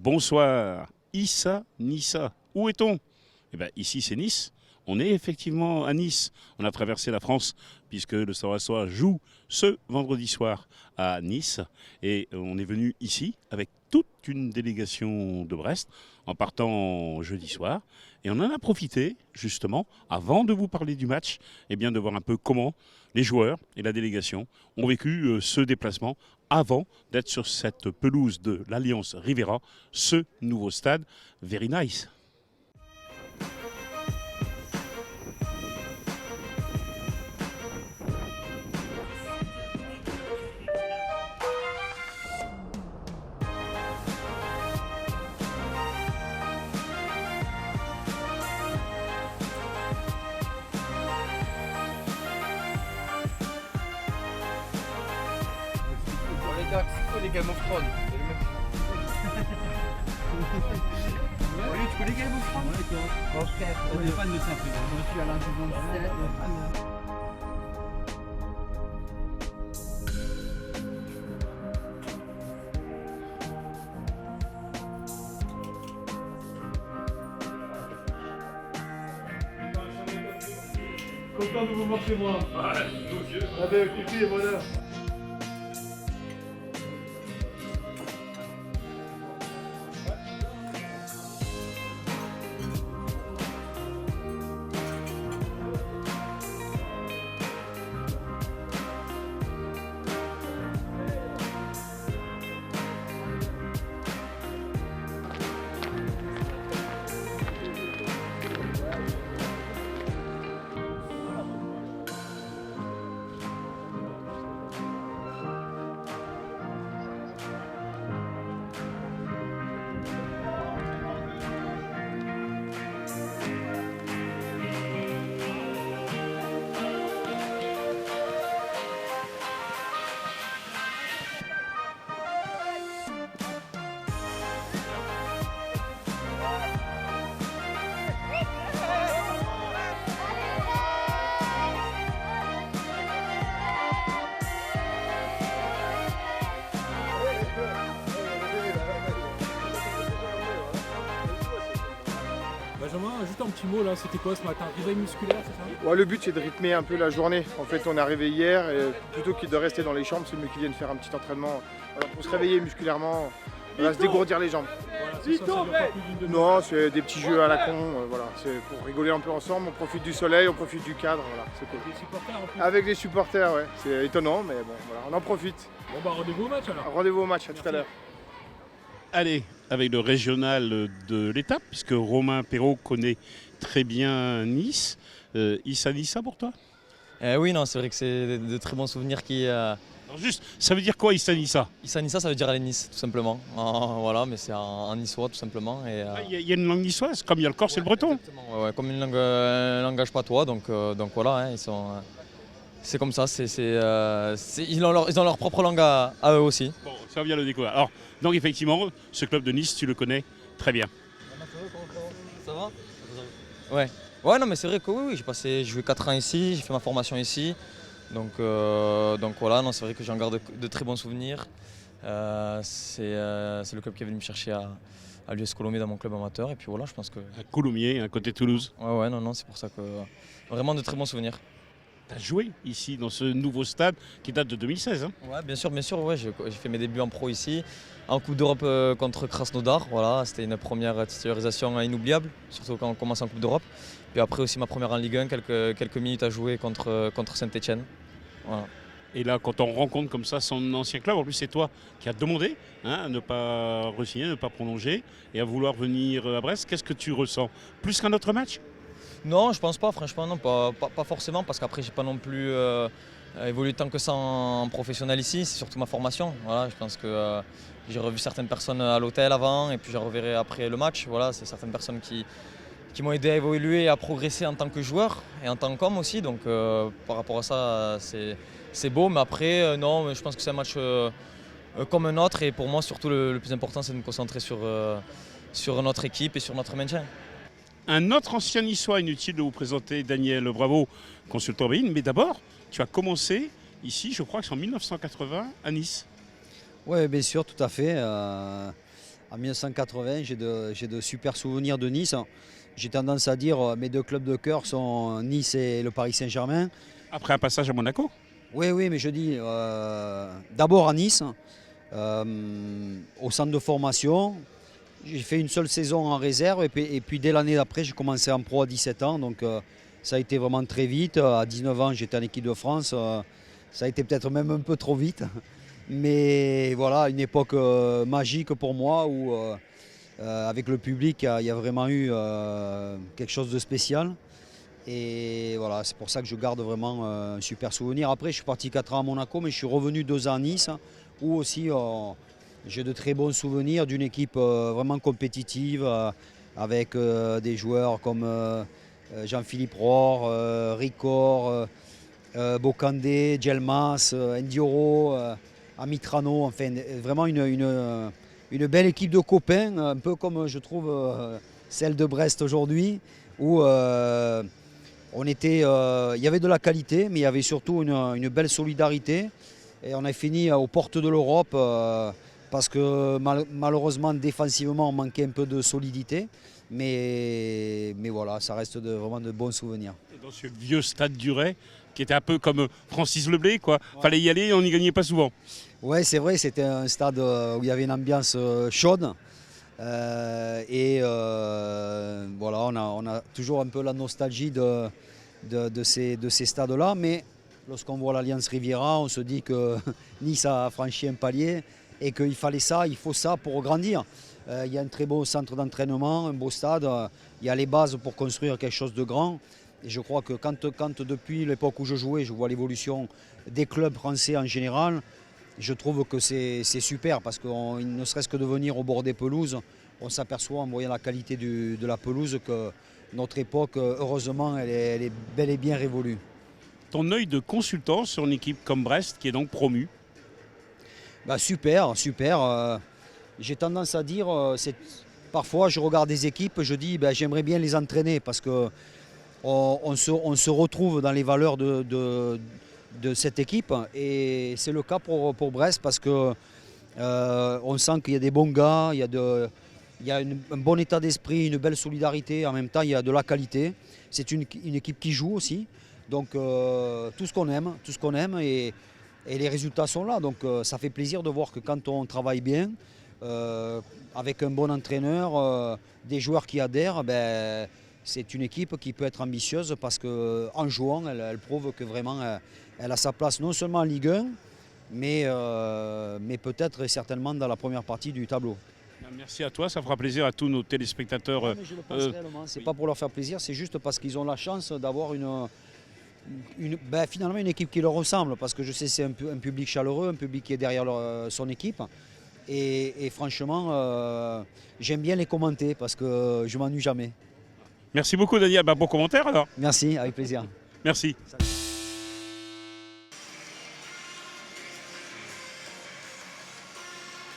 Bonsoir, Issa Nissa. Où est-on? Eh bien, ici c'est Nice. On est effectivement à Nice. On a traversé la France puisque le Stade Rennais joue ce vendredi soir à Nice. Et on est venu ici avec toute une délégation de Brest en partant jeudi soir. Et on en a profité justement, avant de vous parler du match, eh bien, de voir un peu comment les joueurs et la délégation ont vécu ce déplacement avant d'être sur cette pelouse de l'Alliance Riviera, ce nouveau stade. Very nice. Les Game of Thrones. Oui, tu connais Game of Thrones? Ouais, toi. Ok. On est fan de ça, je suis à la saison 7. Content de vous voir chez moi. Ouais, nos yeux. Ah ben écoutez, voilà. Benjamin, juste un petit mot là, c'était quoi ce matin? Réveil musculaire, c'est ça? Ouais, le but c'est de rythmer un peu la journée. En fait, on est arrivé hier et plutôt que de rester dans les chambres, c'est mieux qu'ils viennent faire un petit entraînement pour se réveiller musculairement, se dégourdir les jambes. Voilà, c'est ça, ça dure pas plus d'une demi-heure. Non, c'est des petits jeux à la con, voilà, c'est pour rigoler un peu ensemble. On profite du soleil, on profite du cadre, voilà, c'est cool. Les supporters en plus. Avec les supporters, ouais, c'est étonnant, mais bon, voilà, on en profite. Bon bah rendez-vous au match alors. Rendez-vous au match, à tout à l'heure. Allez, avec le régional de l'étape, puisque Romain Perrault connaît très bien Nice. Issa Nissa pour toi? Oui, non, c'est vrai que c'est de très bons souvenirs qui. Alors juste, ça veut dire quoi Issa Nissa? Issa Nissa, ça veut dire aller Nice, tout simplement. Voilà, mais c'est en niçois, tout simplement. Il y a une langue niçoise, comme il y a le corse et le breton. Exactement, ouais, comme une langue, un langage patois, donc voilà, hein, ils sont. C'est comme ça, ils ont leur propre langue à eux aussi. Bon, ça on vient de le découvrir. Alors, donc effectivement, ce club de Nice, tu le connais très bien. Ça va? Ouais. Ouais, non, mais c'est vrai que oui, j'ai joué 4 ans ici, j'ai fait ma formation ici. Donc voilà, non, c'est vrai que j'en garde de très bons souvenirs. C'est le club qui est venu me chercher à l'US Colomiers dans mon club amateur. Et puis voilà, je pense que. À Coulommiers, à côté de Toulouse. Ouais, non, c'est pour ça que. Vraiment de très bons souvenirs. Tu as joué ici, dans ce nouveau stade qui date de 2016. Hein. Ouais, bien sûr, ouais, j'ai fait mes débuts en pro ici, en Coupe d'Europe contre Krasnodar. Voilà, c'était une première titularisation inoubliable, surtout quand on commence en Coupe d'Europe. Puis après aussi ma première en Ligue 1, quelques minutes à jouer contre Saint-Etienne. Voilà. Et là, quand on rencontre comme ça son ancien club, en plus c'est toi qui as demandé à ne pas re-signer, ne pas prolonger et à vouloir venir à Brest, qu'est-ce que tu ressens? Plus qu'un autre match? Non, je pense pas, franchement, non, pas forcément, parce qu'après, j'ai pas non plus évolué tant que ça en professionnel ici, c'est surtout ma formation. Voilà, je pense que j'ai revu certaines personnes à l'hôtel avant, et puis je reverrai après le match. Voilà, c'est certaines personnes qui m'ont aidé à évoluer et à progresser en tant que joueur et en tant qu'homme aussi. Donc par rapport à ça, c'est beau, mais après, non, je pense que c'est un match comme un autre, et pour moi, surtout, le plus important, c'est de me concentrer sur notre équipe et sur notre maintien. Un autre ancien niçois, inutile de vous présenter Daniel Bravo, consultant BIN, mais d'abord, tu as commencé ici, je crois que c'est en 1980, à Nice. Oui, bien sûr, tout à fait. en 1980. J'ai de super souvenirs de Nice. J'ai tendance à dire mes deux clubs de cœur sont Nice et le Paris Saint-Germain. Après un passage à Monaco? Oui, mais je dis d'abord à Nice, au centre de formation. J'ai fait une seule saison en réserve et puis dès l'année d'après, j'ai commencé en pro à 17 ans. Donc ça a été vraiment très vite. À 19 ans, j'étais en équipe de France. Ça a été peut-être même un peu trop vite. Mais voilà, une époque magique pour moi où avec le public, il y a vraiment eu quelque chose de spécial. Et voilà, c'est pour ça que je garde vraiment un super souvenir. Après, je suis parti 4 ans à Monaco, mais je suis revenu 2 ans à Nice, où aussi j'ai de très bons souvenirs d'une équipe vraiment compétitive, avec des joueurs comme Jean-Philippe Rohr, Ricor, Bocandé, Djelmas, Ndioro, Amitrano, enfin vraiment une belle équipe de copains, un peu comme je trouve celle de Brest aujourd'hui, où il y avait de la qualité, mais il y avait surtout une belle solidarité. Et on a fini aux portes de l'Europe parce que malheureusement, défensivement, on manquait un peu de solidité. Mais voilà, ça reste vraiment de bons souvenirs. Et dans ce vieux stade du Ray, qui était un peu comme Francis Leblé, quoi. Ouais. Fallait y aller et on n'y gagnait pas souvent. Oui, c'est vrai, c'était un stade où il y avait une ambiance chaude. Voilà, on a toujours un peu la nostalgie de ces stades-là. Mais lorsqu'on voit l'Alliance Riviera, on se dit que Nice a franchi un palier et qu'il fallait ça, il faut ça pour grandir. Il y a un très beau centre d'entraînement, un beau stade. Il y a les bases pour construire quelque chose de grand. Et je crois que quand depuis l'époque où je jouais, je vois l'évolution des clubs français en général, je trouve que c'est super parce que ne serait-ce que de venir au bord des pelouses, on s'aperçoit en voyant la qualité de la pelouse que notre époque, heureusement, elle est bel et bien révolue. Ton œil de consultant sur une équipe comme Brest qui est donc promue? Super. J'ai tendance à dire, parfois je regarde des équipes, je dis j'aimerais bien les entraîner parce que on se retrouve dans les valeurs de cette équipe et c'est le cas pour Brest parce que on sent qu'il y a des bons gars, il y a un bon état d'esprit, une belle solidarité, en même temps il y a de la qualité. C'est une équipe qui joue aussi, donc tout ce qu'on aime et les résultats sont là, donc ça fait plaisir de voir que quand on travaille bien, avec un bon entraîneur, des joueurs qui adhèrent, c'est une équipe qui peut être ambitieuse parce qu'en jouant, elle prouve que vraiment elle a sa place non seulement en Ligue 1, mais peut-être et certainement dans la première partie du tableau. Merci à toi, ça fera plaisir à tous nos téléspectateurs. Non, mais je le pense réellement, c'est pas pour leur faire plaisir, c'est juste parce qu'ils ont la chance d'avoir finalement une équipe qui leur ressemble, parce que je sais que c'est un public chaleureux, un public qui est derrière son équipe. Et franchement, j'aime bien les commenter parce que je m'ennuie jamais. Merci beaucoup Daniel, bon commentaire alors. Merci, avec plaisir. Merci.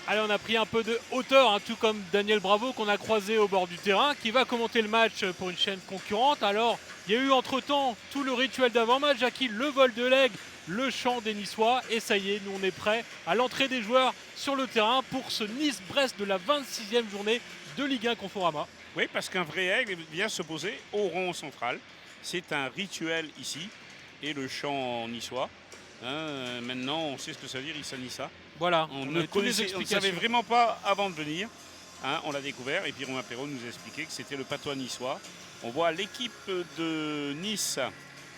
Allez, on a pris un peu de hauteur, tout comme Daniel Bravo qu'on a croisé au bord du terrain, qui va commenter le match pour une chaîne concurrente. Alors, il y a eu entre-temps tout le rituel d'avant-match, Jackie, le vol de l'aigle, le chant des Niçois. Et ça y est, nous on est prêts à l'entrée des joueurs sur le terrain pour ce Nice-Brest de la 26e journée de Ligue 1 Conforama. Oui, parce qu'un vrai aigle vient se poser au rond central. C'est un rituel ici. Et le chant niçois. Maintenant, on sait ce que ça veut dire, Issa Nissa. Voilà, on ne savait vraiment pas avant de venir. On l'a découvert et puis Romain Perrault nous a expliqué que c'était le patois niçois. On voit l'équipe de Nice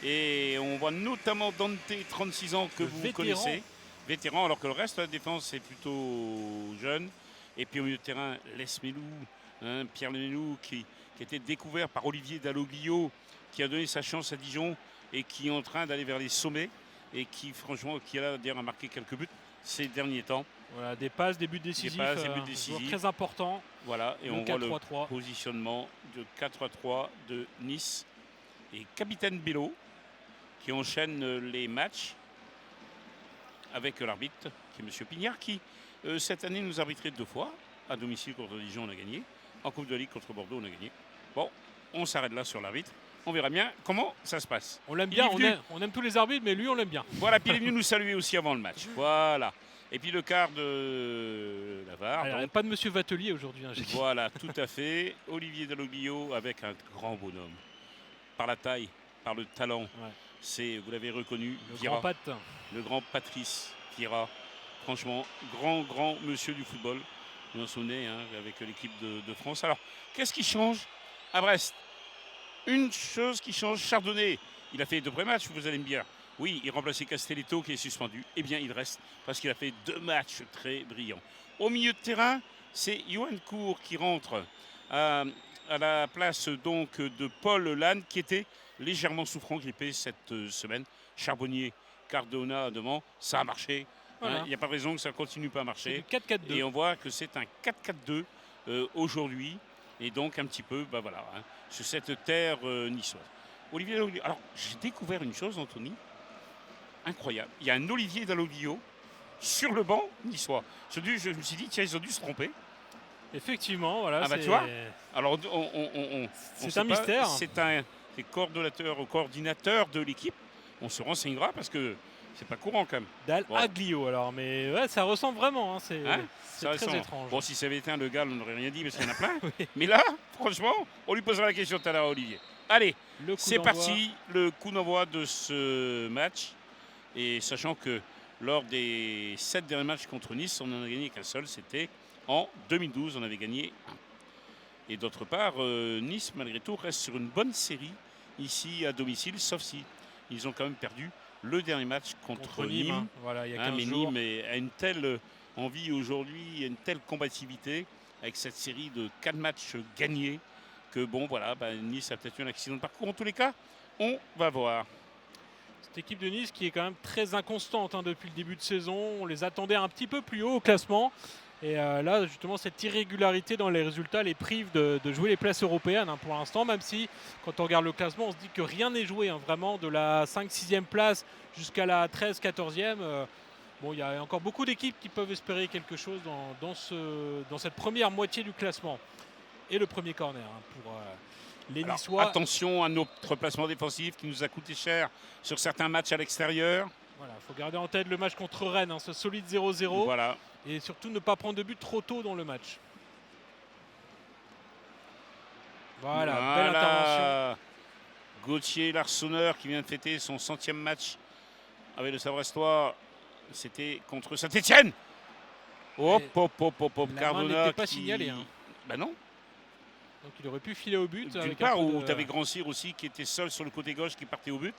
et on voit notamment Dante, 36 ans, que vous connaissez. Vétéran, alors que le reste de la défense est plutôt jeune. Et puis au milieu de terrain, Les Melou, Pierre Lemelou qui a été découvert par Olivier Dalloglio, qui a donné sa chance à Dijon et qui est en train d'aller vers les sommets et qui franchement qui a d'ailleurs marqué quelques buts ces derniers temps. Voilà, des passes, des buts décisifs, très importants. Voilà, et on voit le positionnement de 4-3 de Nice et capitaine Bello qui enchaîne les matchs avec l'arbitre qui est M. Pignard qui cette année nous arbitrait 2 fois. À domicile contre Dijon on a gagné, en Coupe de Ligue contre Bordeaux on a gagné. Bon, on s'arrête là sur l'arbitre. On verra bien comment ça se passe. On l'aime bien, on aime tous les arbitres, mais lui on l'aime bien. Voilà, puis il est venu nous saluer aussi avant le match. Voilà. Et puis le quart de la VAR. Alors, il n'y a pas de Monsieur Vatelier aujourd'hui, hein, Jackie. Voilà, tout à fait. Olivier Dalloglio avec un grand bonhomme. Par la taille, par le talent. Ouais. C'est, vous l'avez reconnu, Le Vieira, grand patin. le grand Patrice Vieira. Franchement, grand monsieur du football. Vous en souvenez, hein, avec l'équipe de France. Alors, qu'est-ce qui change à Brest? Une chose qui change, Chardonnay. Il a fait 2 pré-matchs, vous allez me dire. Oui, il remplaçait Castelletto qui est suspendu. Eh bien, il reste parce qu'il a fait 2 matchs très brillants. Au milieu de terrain, c'est Johan Cour qui rentre à la place donc de Paul Lannes qui était légèrement souffrant, grippé cette semaine. Charbonnier, Cardona devant, ça a marché. Voilà. Il n'y a pas de raison que ça ne continue pas à C'est marcher. du 4-4-2. Et on voit que c'est un 4-4-2 aujourd'hui. Et donc un petit peu, bah voilà, hein, sur cette terre niçoise. Olivier Dalloglio. Alors, j'ai découvert une chose, Anthony, incroyable. Il y a un Olivier Dalloglio sur le banc niçois. Je me suis dit, tiens, ils ont dû se tromper. Effectivement, voilà. Ah bah, c'est- tu vois, alors, C'est un mystère. C'est coordinateur de l'équipe. On se renseignera parce que c'est pas courant quand même. Dal Bon. Aglio, alors. Mais ouais, ça ressemble vraiment. Hein, c'est Hein, c'est ça très ressemble. étrange. Bon, si ça avait été un Le Gall, on n'aurait rien dit parce qu'il y en a plein. Oui. Mais là, franchement, on lui posera la question tout à l'heure à Olivier. Allez, Le coup c'est d'envoi. parti, le coup d'envoi de ce match. Et sachant que lors des 7 derniers matchs contre Nice, on n'en a gagné qu'un seul, c'était en 2012, on avait gagné 1. Et d'autre part, Nice, malgré tout, reste sur une bonne série ici à domicile, sauf si ils ont quand même perdu le dernier match contre Nîmes. Hein. Voilà, il y a 15 Mais jours. Nîmes a une telle envie aujourd'hui, une telle combativité avec cette série de 4 matchs gagnés que bon, voilà, Nice a peut-être eu un accident de parcours. En tous les cas, on va voir. Cette équipe de Nice qui est quand même très inconstante hein, depuis le début de saison. On les attendait un petit peu plus haut au classement. Et là, justement, cette irrégularité dans les résultats les prive de jouer les places européennes hein, pour l'instant, même si, quand on regarde le classement, on se dit que rien n'est joué, hein, vraiment, de la 5-6e place jusqu'à la 13-14e. Bon, il y a encore beaucoup d'équipes qui peuvent espérer quelque chose dans cette première moitié du classement. Et le premier corner hein, pour les Alors, Niçois. attention à notre placement défensif qui nous a coûté cher sur certains matchs à l'extérieur. Voilà, il faut garder en tête le match contre Rennes, hein, ce solide 0-0. Voilà. Et surtout ne pas prendre de but trop tôt dans le match. Voilà, belle intervention. Gauthier Larsonneur qui vient de fêter son 100e match avec le Savrestois. C'était contre Saint-Etienne. Hop, Et hop, hop, hop, hop. la main Cardona n'était pas qui- signalée, hein. Bah non. Donc il aurait pu filer au but. D'une avec part, un peu où de- tu avais Grand Cyr aussi qui était seul sur le côté gauche qui partait au but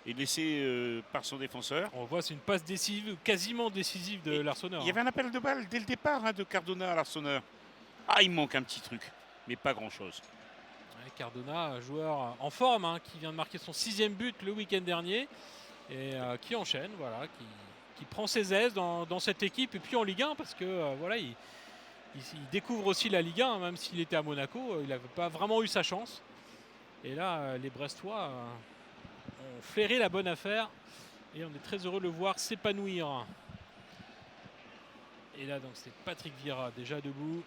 et laissé par son défenseur. On voit, c'est une passe décisive, quasiment décisive de Et Larsonneur. Il y avait un appel de balle dès le départ hein, de Cardona à Larsonneur. Ah, il manque un petit truc, mais pas grand-chose. Ouais, Cardona, joueur en forme, hein, qui vient de marquer son 6e but le week-end dernier et qui enchaîne, voilà, qui prend ses aises dans cette équipe et puis en Ligue 1 parce que voilà, il découvre aussi la Ligue 1, même s'il était à Monaco, il n'avait pas vraiment eu sa chance. Et là, les Brestois ont flairé la bonne affaire et on est très heureux de le voir s'épanouir. Et là, donc, c'est Patrick Vieira déjà debout.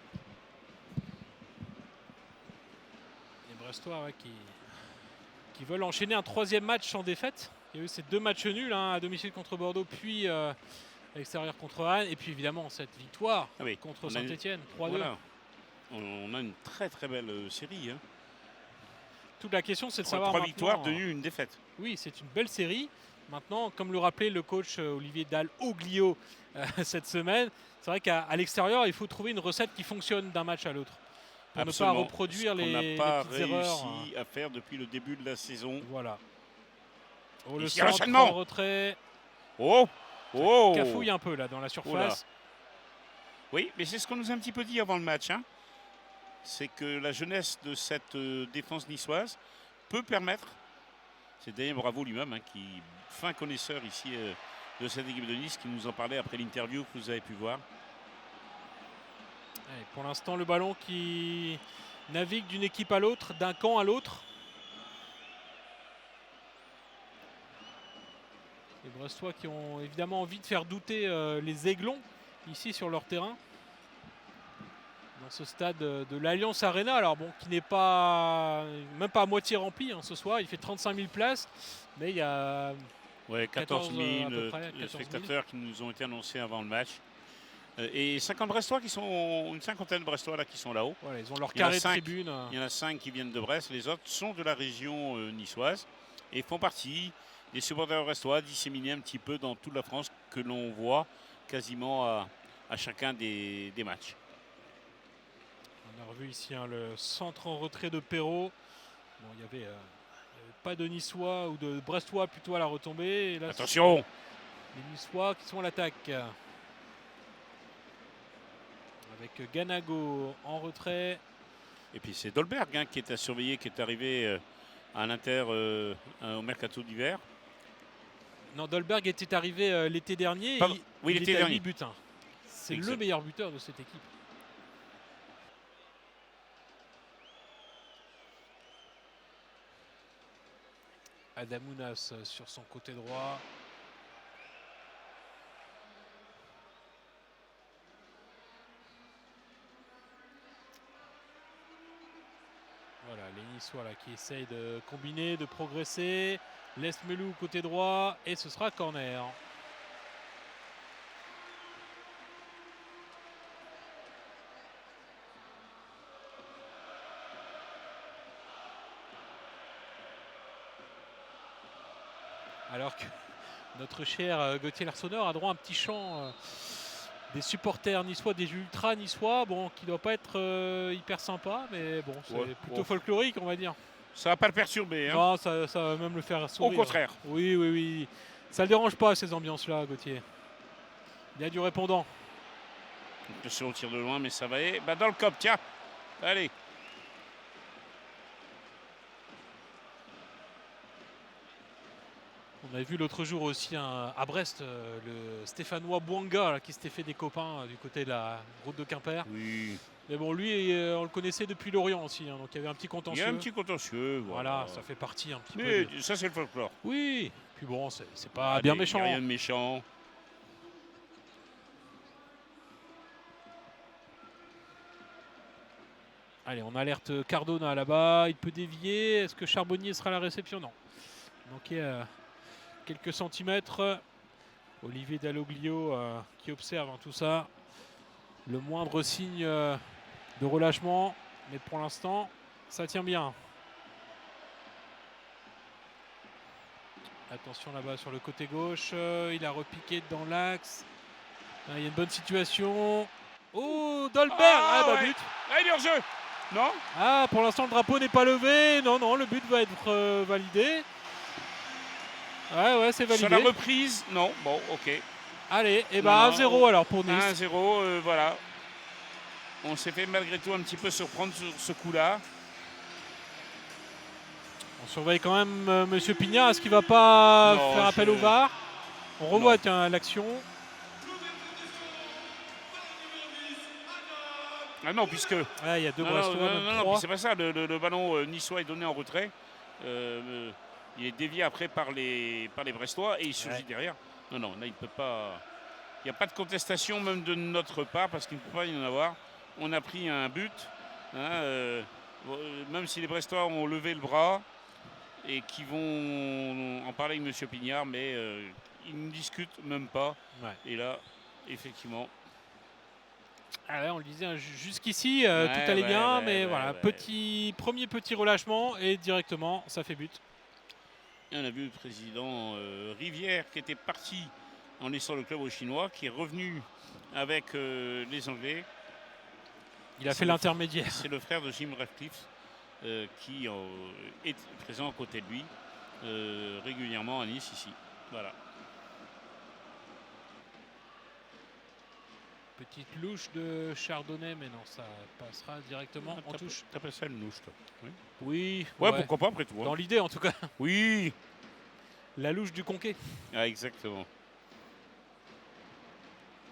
Les Brestois ouais, qui veulent enchaîner un 3e match sans défaite. Il y a eu ces 2 matchs nuls hein, à domicile contre Bordeaux, puis à l'extérieur contre Rennes. Et puis évidemment, cette victoire Ah oui, contre on a une- Saint-Etienne, 3-2. Voilà. On a une très très belle série. Hein. Toute la question, c'est de savoir. 3 maintenant- victoires, 2 nuls, une défaite. Oui, c'est une belle série. Maintenant, comme le rappelait le coach Olivier Dalloglio cette semaine, c'est vrai qu'à l'extérieur, il faut trouver une recette qui fonctionne d'un match à l'autre. Pour Absolument. ne pas reproduire Ce qu'on les n'a pas petites erreurs. hein. réussi à faire depuis le début de la saison. Voilà. Oh, le Ici, centre l'enchaînement. en retrait. Oh, oh. Cafouille un peu là dans la surface. Oui, mais c'est ce qu'on nous a un petit peu dit avant le match. Hein. C'est que la jeunesse de cette défense niçoise peut permettre, c'est Daniel Bravo lui-même, hein, qui fin connaisseur ici de cette équipe de Nice, qui nous en parlait après l'interview que vous avez pu voir. Allez, pour l'instant, le ballon qui navigue d'une équipe à l'autre, d'un camp à l'autre. Les Brestois qui ont évidemment envie de faire douter les Aiglons ici sur leur terrain. Dans ce stade de l'Alliance Arena, alors bon, qui n'est pas même pas à moitié rempli hein, ce soir. Il fait 35 000 places, mais il y a Ouais, 14 000 à peu près, 14 000. spectateurs qui nous ont été annoncés avant le match. Et 50 Brestois qui sont, une cinquantaine de Brestois là qui sont là-haut. Voilà, ils ont leur Il y en a carré de 5. tribune. Il y en a 5 qui viennent de Brest, les autres sont de la région niçoise et font partie des supporters brestois disséminés un petit peu dans toute la France que l'on voit quasiment à chacun des matchs. On a revu ici le centre en retrait de Perrault. Bon, il y avait pas de Niçois ou de Brestois plutôt à la retombée. Et là, Attention! les Niçois qui sont à l'attaque. Avec Ganago en retrait. Et puis c'est Dolberg qui est à surveiller, qui est arrivé à l'Inter au mercato d'hiver. Non, Dolberg était arrivé l'été dernier. Pardon. Oui, il l'été était à dernier. 8 buts. C'est le Exact. meilleur buteur de cette équipe. Adamounas sur son côté droit. Voilà, les Niçois là, qui essayent de combiner, de progresser. Laisse Melou côté droit et ce sera corner. Alors que notre cher Gauthier Larsonneur a droit à un petit chant des supporters niçois, des ultras niçois, bon, qui ne doit pas être hyper sympa, mais bon, c'est Ouais, plutôt ouais. folklorique, on va dire. Ça va pas le perturber. Hein. Non, ça va même le faire sourire. Au contraire. Oui, oui, oui. Ça ne le dérange pas, ces ambiances-là, Gauthier. Il y a du répondant. Attention au tir de loin, mais ça va aller dans le cop, tiens. Allez. On a vu l'autre jour aussi à Brest le Stéphanois Bouanga là, qui s'était fait des copains du côté de la route de Quimper. Oui. Mais bon, lui, on le connaissait depuis Lorient aussi, hein, donc il y avait un petit Il y contentieux. a un petit contentieux. Voilà, ça fait partie un petit Mais peu. ça, c'est le folklore. Oui, puis bon, c'est pas Allez, bien y a méchant. rien de méchant. Allez, on alerte Cardona là-bas, il peut dévier. Est-ce que Charbonnier sera à la réception? Non. Il manquait quelques centimètres. Olivier Dalloglio qui observe tout ça. Le moindre signe de relâchement, mais pour l'instant, ça tient bien. Attention là-bas sur le côté gauche, il a repiqué dans l'axe. Il y a une bonne situation. Oh, Dolberg! Ouais. But. Ah, il est hors jeu. Non? Ah, pour l'instant, le drapeau n'est pas levé. Non, non, le but va être validé. Ouais, c'est validé. Sur la reprise, non. Bon, ok. Allez, et Non, 1-0 alors pour Nice. 1-0, voilà. On s'est fait malgré tout un petit peu surprendre sur ce coup-là. On surveille quand même Monsieur Pignard. Est-ce qu'il va pas Non, faire appel au VAR? On revoit Non. tiens, l'action. Ah non, puisque... Il y a deux Non, Brestois, non, même non, trois. c'est pas ça. Le ballon niçois est donné en retrait. Il est dévié après par les Brestois et il surgit derrière. Non, là, il peut pas... Il n'y a pas de contestation même de notre part parce qu'il ne peut pas y en avoir. On a pris un but. Même si les Brestois ont levé le bras et qui vont en parler avec M. Pignard, mais ils ne discutent même pas. Ouais. Et là, effectivement... on le disait jusqu'ici, tout allait bien, mais voilà, premier petit relâchement et directement, ça fait but. Et on a vu le président Rivière qui était parti en laissant le club aux Chinois, qui est revenu avec les Anglais. Il a fait l'intermédiaire. C'est le frère de Jim Ratcliffe qui est présent à côté de lui régulièrement à Nice ici. Voilà. Petite louche de Chardonnay, mais non, ça passera directement en touche. T'appelles ça une louche, toi? Oui. Oui. Ouais, pourquoi pas après tout. Dans l'idée, en tout cas. Oui. La louche du Conquet. Ah, exactement.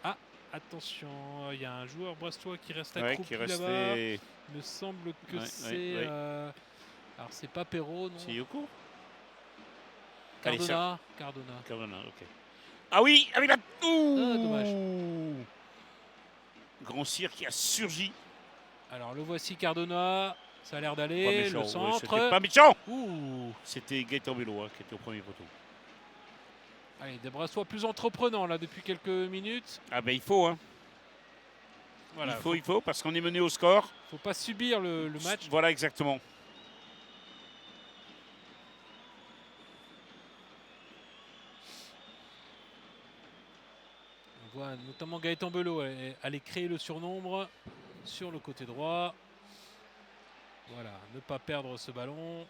Ah, attention, il y a un joueur brestois qui reste accroupi là-bas. Il me semble que c'est... Alors, c'est pas Perrault, non? C'est Yoko? Cardona. Cardona, ok. Ah oui, avec la... dommage. Grand Cyr qui a surgi. Alors, le voici Cardona. Ça a l'air d'aller. Le centre. C'était pas méchant. Ouh. C'était Gaëtan Bello qui était au premier poteau. Allez, des Brassois plus entreprenants là depuis quelques minutes. Ah ben il faut, hein. Voilà, Il faut, parce qu'on est mené au score. faut pas subir le match. Voilà, exactement. On voit notamment Gaëtan Belot aller créer le surnombre sur le côté droit. Voilà, ne pas perdre ce ballon.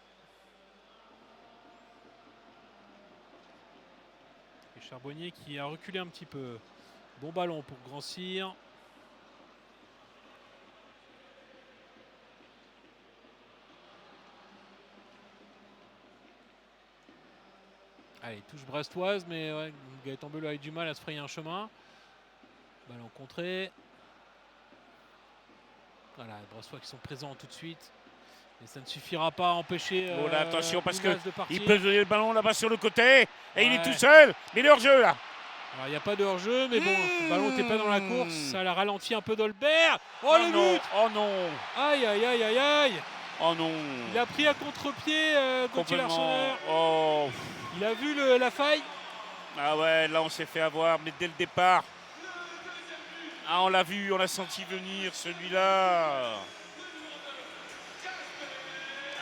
Et Charbonnier qui a reculé un petit peu. Bon ballon pour Grand Cyr. Allez, touche brestoise, mais ouais, Gaëtan Belot a eu du mal à se frayer un chemin. Ballon contré. Voilà, les Brestois qui sont présents tout de suite. Mais ça ne suffira pas à empêcher. Oh là, attention, parce Ounas de partir. qu'il peut donner le ballon là-bas sur le côté. Et il est Ouais. tout seul. Mais le hors-jeu là. Alors il n'y a pas de hors-jeu, mais bon, le ballon n'était pas dans la course. Ça l'a ralenti un peu Dolbert. Oh, le non. but. Oh non. Aïe, aïe, aïe, aïe, aïe. Oh non. Il a pris à contre-pied Gauthier Larsonneur. Oh. Il a vu la faille. Ah ouais, là on s'est fait avoir, mais dès le départ. Ah, on l'a vu, on l'a senti venir celui-là.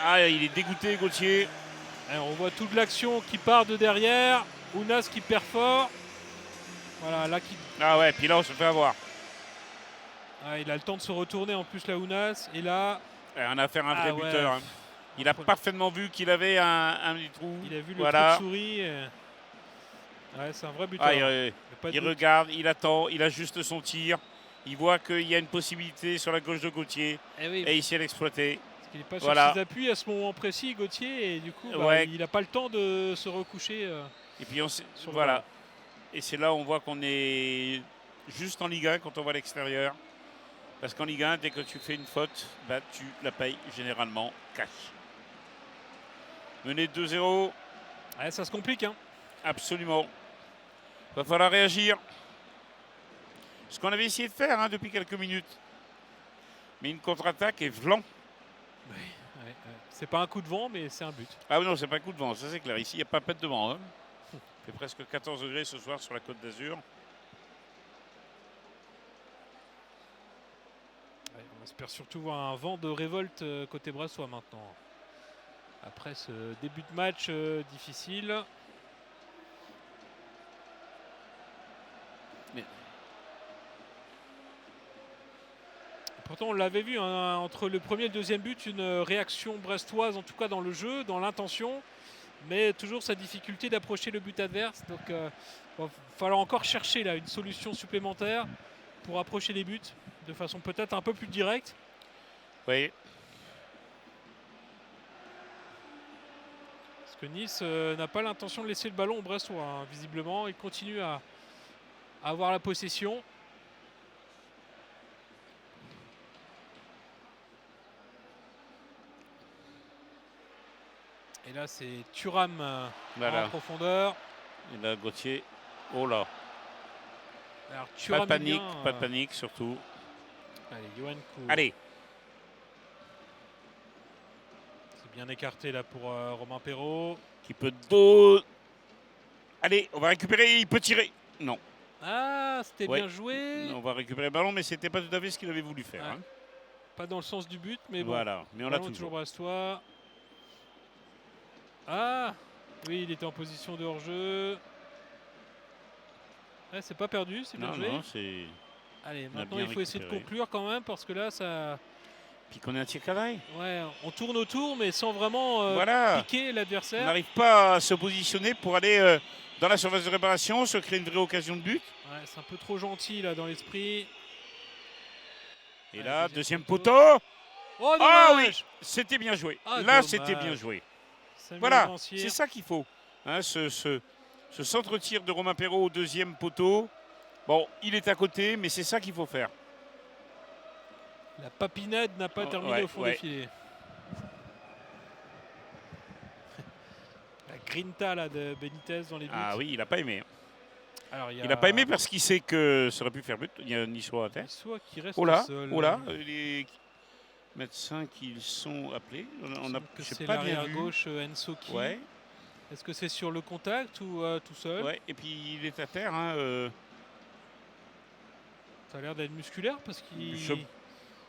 Ah, il est dégoûté, Gauthier. Et on voit toute l'action qui part de derrière. Ounas qui perd fort. Voilà, là qui. Ah ouais, puis là on se fait avoir. Ah, il a le temps de se retourner en plus là, Ounas. Et là, On a affaire à un vrai ouais. buteur. Hein. Il a parfaitement vu qu'il avait un petit trou. il a vu le voilà. trou de souris. Ouais, c'est un vrai buteur. Ah, Il y a pas de il doute. regarde, il attend, il ajuste son tir. Il voit qu'il y a une possibilité sur la gauche de Gauthier. Eh oui, Et il sait l'exploiter. parce qu'il n'est pas Voilà. sur ses appuis à ce moment précis, Gauthier. Et du coup, Ouais. il n'a pas le temps de se recoucher. Et puis Sur le voilà. ballon. Et c'est là où on voit qu'on est juste en Ligue 1 quand on va à l'extérieur. Parce qu'en Ligue 1, dès que tu fais une faute, bah, tu la payes généralement cash. Mené 2-0, Ouais, ça se complique. Hein. absolument. Va falloir réagir. Ce qu'on avait essayé de faire hein, depuis quelques minutes. Mais une contre-attaque est vlan. Ouais. C'est pas un coup de vent, mais c'est un but. Ah non, c'est pas un coup de vent, ça c'est clair. Ici, il n'y a pas de de vent. Hein. Il fait presque 14 degrés ce soir sur la Côte d'Azur. Ouais, on espère surtout voir un vent de révolte côté Brassois maintenant. Après ce début de match difficile. Pourtant, on l'avait vu, hein, entre le premier et le deuxième but, une réaction brestoise, en tout cas dans le jeu, dans l'intention, mais toujours sa difficulté d'approcher le but adverse. Donc, il va falloir encore chercher là, une solution supplémentaire pour approcher les buts de façon peut-être un peu plus directe. Oui. Parce que Nice n'a pas l'intention de laisser le ballon au Brestois, hein, visiblement. Il continue à avoir la possession. Et là, c'est Thuram Voilà. en profondeur. Et là, Gauthier. Oh là. Alors, Pas Thuram de panique, est bien, pas de panique surtout. Allez, Yoann Kou. Allez. C'est bien écarté là pour Romain Perrault. Qui peut dos. Allez, on va récupérer, il peut tirer. Non. Ah, c'était Ouais. bien joué. On va récupérer le ballon, mais c'était pas tout à fait ce qu'il avait voulu faire. Ouais. Hein. Pas dans le sens du but, mais bon. Voilà, mais on l'a Ballon toujours toujours. brestois. Ah, oui, il était en position de hors-jeu. Ouais, c'est pas perdu, c'est bien Non, joué. non, c'est. Allez, on a maintenant bien il faut essayer de récupéré. conclure quand même parce que là, ça, Puis qu'on ait un tir cavalier. ouais, on tourne autour, mais sans vraiment Voilà. piquer On l'adversaire. n'arrive pas à se positionner pour aller dans la surface de réparation, se créer une vraie occasion de but. Ouais, c'est un peu trop gentil là dans l'esprit. Et Ouais, là, deuxième deuxième poteau. poteau. Oh Ah dommage. C'était bien joué. Ah, Là, dommage. c'était bien joué. Samuel Voilà, Rancière. c'est ça qu'il faut. Hein, ce centre-tir de Romain Perrault au deuxième poteau. Bon, il est à côté, mais c'est ça qu'il faut faire. La papinade n'a pas Oh, terminé ouais, au fond ouais. des filets. La grinta là, de Benitez dans les buts. Ah oui, il n'a pas aimé. Alors, il Il n'a pas aimé parce qu'il sait que ça aurait pu faire but. Il y a un Niçois à terre. Niçois qui reste Oh là, seul. oh là, les médecins qui sont appelés. Il On a, semble que j'ai c'est pas bien l'arrière vu. gauche Ensoki. Ouais. Est-ce que c'est sur le contact ou tout seul? Ouais, et puis il est à terre. Hein, Ça a l'air d'être musculaire parce qu'il Je-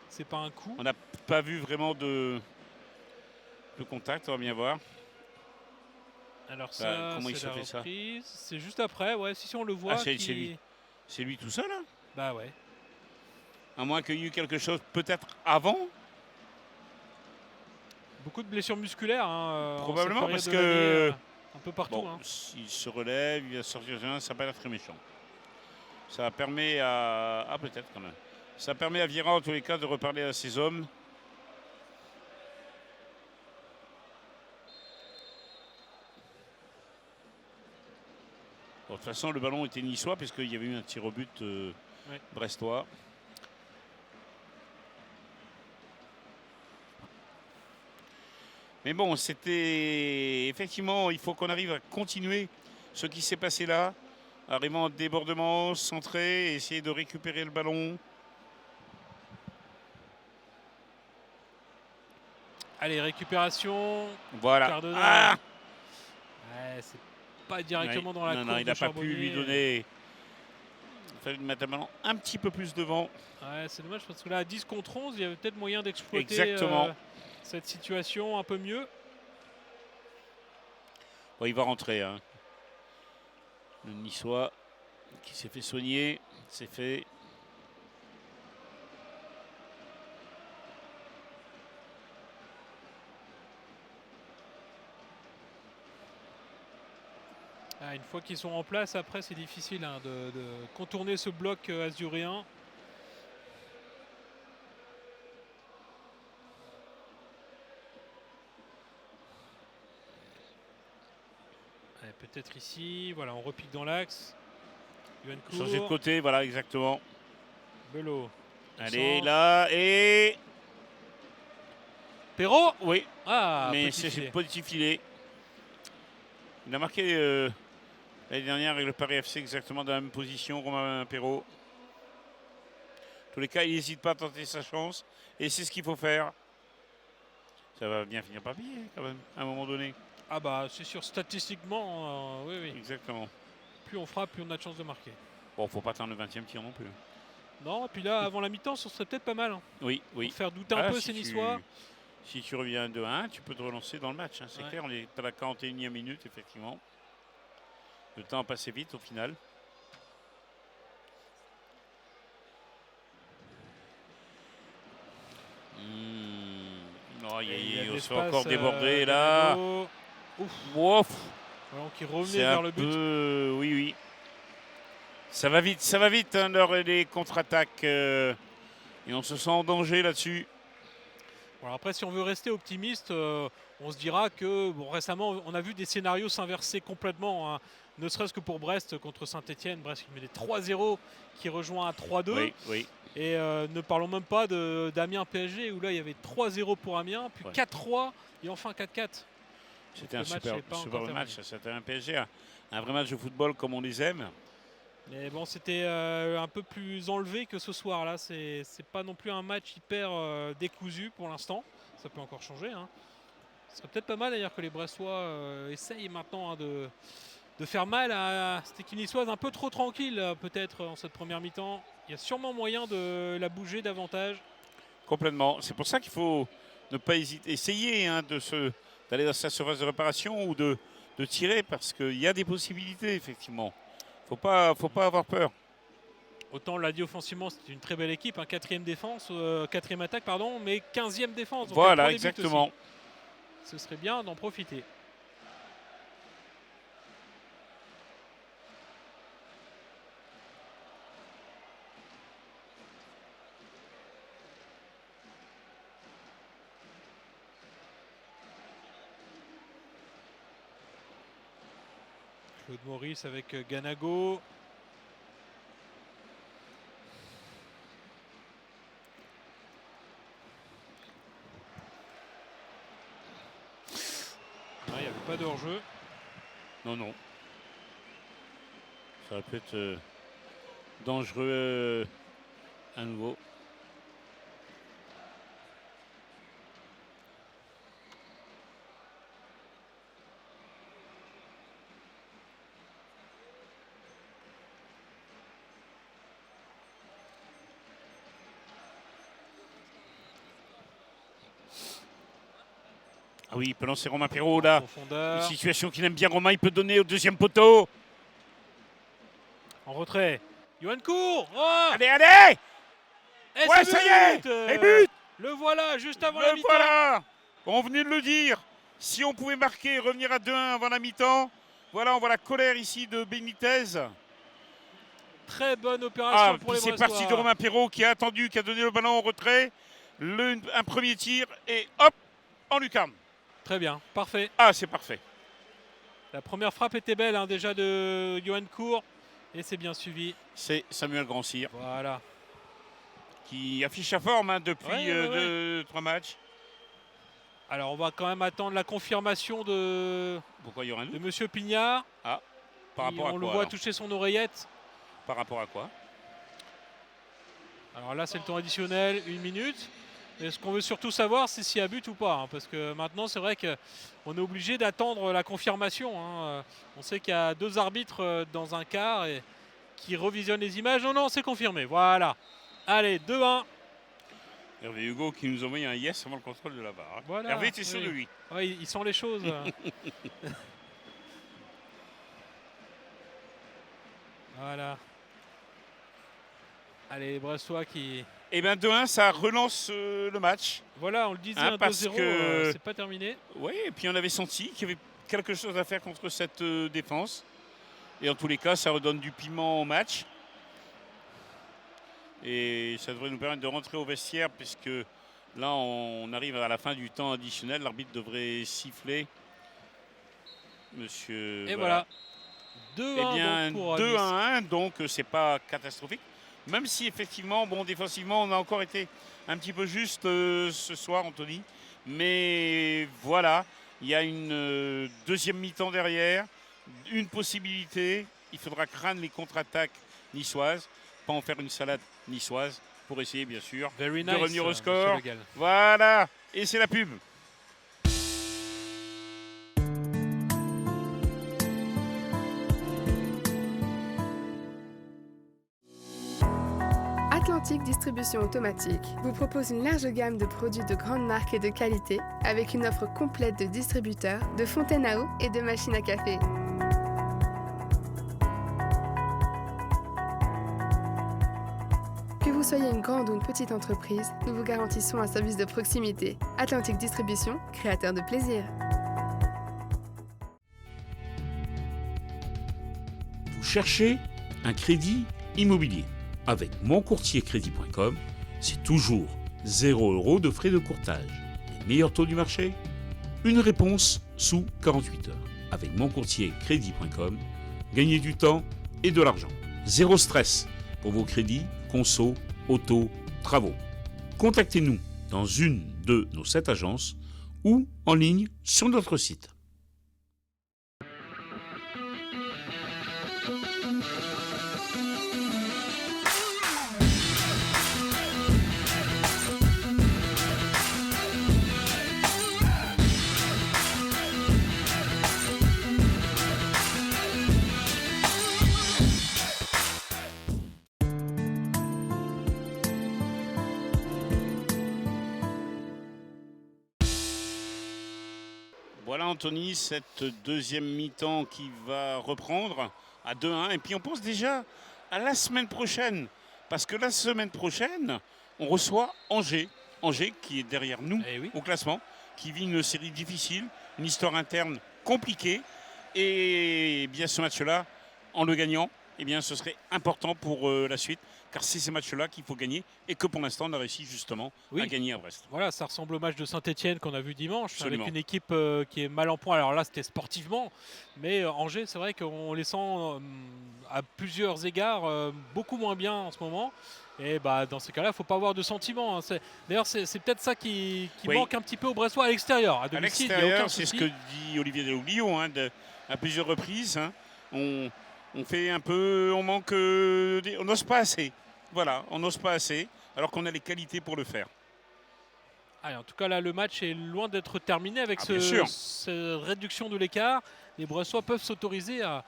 c'est pas un coup. on n'a pas vu vraiment de contact, on va bien voir. Alors Bah, ça, comment il c'est se la fait ça? reprise. C'est juste après, ouais. Si on le voit. Ah, c'est lui. C'est lui tout seul, hein? Bah ouais. À moins qu'il y ait eu quelque chose peut-être avant. Beaucoup de blessures musculaires. Hein, en Probablement, cette période parce de que- l'année, un peu partout. Bon, Hein. il se relève, il va sortir, ça n'a pas l'air très méchant. Ça permet à... Ah, peut-être quand même. Ça permet à Vira, en tous les cas, de reparler à ses hommes. Bon, de toute façon, le ballon était niçois, puisqu'il y avait eu un tir au but Ouais. brestois. Mais bon, c'était... Effectivement, il faut qu'on arrive à continuer ce qui s'est passé là. Arrivant en débordement, centré, essayer de récupérer le ballon. Allez, récupération. Voilà. Cardona. Ah, Ouais, c'est pas directement ouais. dans la Non, course non, il de n'a pas pu Charbonnier. lui donner. Il fallait lui mettre le ballon un petit peu plus devant. Ouais, c'est dommage parce que là, à 10 contre 11, il y avait peut-être moyen d'exploiter Exactement. cette situation un peu mieux. Bon, il va rentrer. Hein. Le Niçois qui s'est fait soigner, c'est fait. Ah, une fois qu'ils sont en place, après, c'est difficile hein, de contourner ce bloc azuréen. Allez, peut-être ici. Voilà, on repique dans l'axe. Changer de Juvencourt, côté, voilà, exactement. Belot. Allez, Centre. là, et... Perrault. Oui, Ah, mais petit c'est filet. petit filet. Il a marqué l'année dernière avec le Paris FC exactement dans la même position, Romain Perrault. En tous les cas, il n'hésite pas à tenter sa chance. Et c'est ce qu'il faut faire. Ça va bien finir par payer quand même, à un moment donné. Ah bah, c'est sûr, statistiquement, oui, oui. Exactement. Plus on frappe, plus on a de chance de marquer. Bon, faut pas attendre le 20e tir non plus. Non, et puis là, avant la mi-temps, ce serait peut-être pas mal. Hein, Oui, oui. pour faire douter un Ah, peu si ces tu- Niçois. Si tu reviens 2-1, tu peux te relancer dans le match. Hein, c'est Ouais. clair, on est à la 41e minute, effectivement. Le temps a passé vite au final. Non, Et il y a on de se fait l'espace, encore déborder là. Ganago. Ouf, Wouf, ballon qui revenait c'est vers un le but. peu... Oui, oui. Ça va vite, hein, les contre-attaques. Et on se sent en danger là-dessus. Bon, après, si on veut rester optimiste, on se dira que bon, récemment, on a vu des scénarios s'inverser complètement. Hein, ne serait-ce que pour Brest contre Saint-Etienne. Brest qui met des 3-0, qui rejoint à 3-2. Oui, oui. Et ne parlons même pas d'Amiens PSG, où là, il y avait 3-0 pour Amiens, puis Ouais. 4-3, et enfin 4-4. C'était le un match super, n'est pas super encore match. terminé. C'était un PSG, un vrai match de football comme on les aime. Mais bon, c'était un peu plus enlevé que ce soir-là. C'est pas non plus un match hyper décousu pour l'instant. Ça peut encore changer. Hein. Ce serait peut-être pas mal d'ailleurs que les Bressois essayent maintenant hein, de faire mal à cette équipe niçoise un peu trop tranquille peut-être en cette première mi-temps. Il y a sûrement moyen de la bouger davantage. Complètement. C'est pour ça qu'il faut ne pas hésiter, essayer hein, d'aller dans sa surface de réparation ou de tirer parce qu'il y a des possibilités effectivement. Faut pas avoir peur. Autant on l'a dit offensivement, c'est une très belle équipe, hein, quatrième attaque, pardon, mais 15e défense. Donc elle Voilà, prend des buts exactement. aussi. Ce serait bien d'en profiter. Claude Maurice avec Ganago. Il n'y avait pas de hors-jeu. Non, non. Ça aurait pu être dangereux à nouveau. Ah oui, il peut lancer Romain Perrault là. Une Profondeur. situation qu'il aime bien, Romain. Il peut donner au deuxième poteau. En retrait. Johan Cour. Oh, Allez, allez! et Ouais, c'est ça y est! but Et but! Le voilà, juste avant la Le mi-temps. voilà! On venait de le dire. Si on pouvait marquer et revenir à 2-1 avant la mi-temps, voilà, on voit la colère ici de Benitez. Très bonne opération Ah, pour puis les c'est Bressois. parti de Romain Perrault qui a attendu, qui a donné le ballon en retrait. Un premier tir et hop, en lucarne. Très bien, parfait. Ah, c'est parfait. La première frappe était belle hein, déjà de Johan Cour. Et c'est bien suivi. C'est Samuel Grandcir Voilà. qui affiche sa forme hein, depuis Ouais. 3 matchs. Alors on va quand même attendre la confirmation de Pourquoi il y aura un doute? Monsieur Pignard. Par rapport à On quoi le voit alors toucher son oreillette. Par rapport à quoi? Alors là c'est le temps additionnel, 1 minute. Et ce qu'on veut surtout savoir c'est s'il y a but ou pas. Hein, parce que maintenant c'est vrai qu'on est obligé d'attendre la confirmation. Hein. On sait qu'il y a 2 arbitres dans un quart et qui revisionnent les images. Non, non, c'est confirmé. Voilà. Allez, 2-1. Hervé Hugo qui nous envoie un yes avant le contrôle de la barre. Voilà, Hervé était sûr oui. de lui. Ouais, il sent les choses. Voilà. Allez, les Bressois qui... Et bien 2-1, ça relance le match. Voilà, on le disait, Hein, un parce 2-0, que- c'est pas terminé. Oui, et puis on avait senti qu'il y avait quelque chose à faire contre cette défense. Et en tous les cas, ça redonne du piment au match. Et ça devrait nous permettre de rentrer au vestiaire, puisque là, on arrive à la fin du temps additionnel. L'arbitre devrait siffler. Monsieur. Et voilà. 2-1 Eh bien, donc pour 2 Nice. à 1, donc c'est pas catastrophique. Même si effectivement, bon, défensivement, on a encore été un petit peu juste ce soir, Anthony. Mais voilà, il y a une deuxième mi-temps derrière, une possibilité. Il faudra craindre les contre-attaques niçoises, pas en faire une salade niçoise, pour essayer bien sûr Very de nice, revenir au monsieur score. Le Gall. Voilà, et c'est la pub. Atlantique Distribution Automatique vous propose une large gamme de produits de grande marque et de qualité avec une offre complète de distributeurs, de fontaines à eau et de machines à café. Que vous soyez une grande ou une petite entreprise, nous vous garantissons un service de proximité. Atlantique Distribution, créateur de plaisir. Vous cherchez un crédit immobilier. Avec moncourtiercrédit.com, c'est toujours 0 € de frais de courtage. Les meilleurs taux du marché? Une réponse sous 48 heures. Avec moncourtiercrédit.com, gagnez du temps et de l'argent. Zéro stress pour vos crédits, conso, auto, travaux. Contactez-nous dans une de nos 7 agences ou en ligne sur notre site. Voilà Anthony, cette deuxième mi-temps qui va reprendre à 2-1. Et puis on pense déjà à la semaine prochaine. Parce que la semaine prochaine, on reçoit Angers. Angers qui est derrière nous Eh oui. au classement, qui vit une série difficile, une histoire interne compliquée. Et bien ce match-là, en le gagnant, eh bien, ce serait important pour la suite. Car c'est ces matchs-là qu'il faut gagner. Et que pour l'instant, on a réussi justement Oui. à gagner à Brest. Voilà, ça ressemble au match de Saint-Etienne qu'on a vu dimanche, Absolument. avec une équipe qui est mal en point. Alors là, c'était sportivement, mais Angers, c'est vrai qu'on les sent à plusieurs égards beaucoup moins bien en ce moment. Et bah, dans ces cas-là, il ne faut pas avoir de sentiments. Hein. D'ailleurs, c'est peut-être ça qui Oui. manque un petit peu aux Bressois à l'extérieur. À À domicile, il n'y a aucun l'extérieur, c'est ce souci. que dit Olivier Delouglio à plusieurs reprises. Hein. On fait un peu, on manque, on n'ose pas assez. Voilà, on n'ose pas assez, alors qu'on a les qualités pour le faire. Allez, en tout cas, là, le match est loin d'être terminé avec Ah, bien sûr. cette réduction de l'écart. Les Bressois peuvent s'autoriser à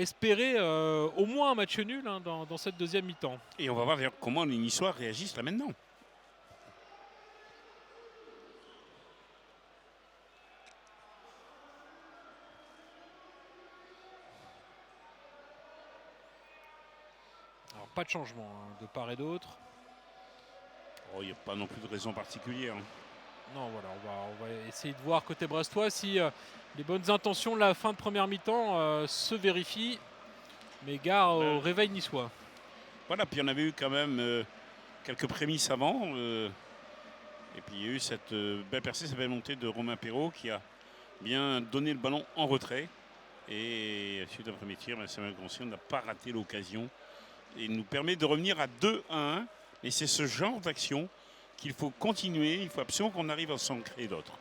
espérer au moins un match nul hein, dans cette deuxième mi-temps. Et on va voir d'ailleurs comment les Niçois réagissent là maintenant. pas de changement de part et d'autre. Oh, il n'y a pas non plus de raison particulière. Non, voilà, on va essayer de voir côté brestois si les bonnes intentions de la fin de première mi-temps se vérifient. Mais gare au réveil niçois. Voilà, puis on avait eu quand même quelques prémices avant. Et puis il y a eu cette belle percée, cette belle montée de Romain Perrault qui a bien donné le ballon en retrait. Et suite à un premier tir, Samuel Grancy n'a pas raté l'occasion. Et nous permet de revenir à 2-1. Et c'est ce genre d'action qu'il faut continuer. Il faut absolument qu'on arrive à s'en créer d'autres.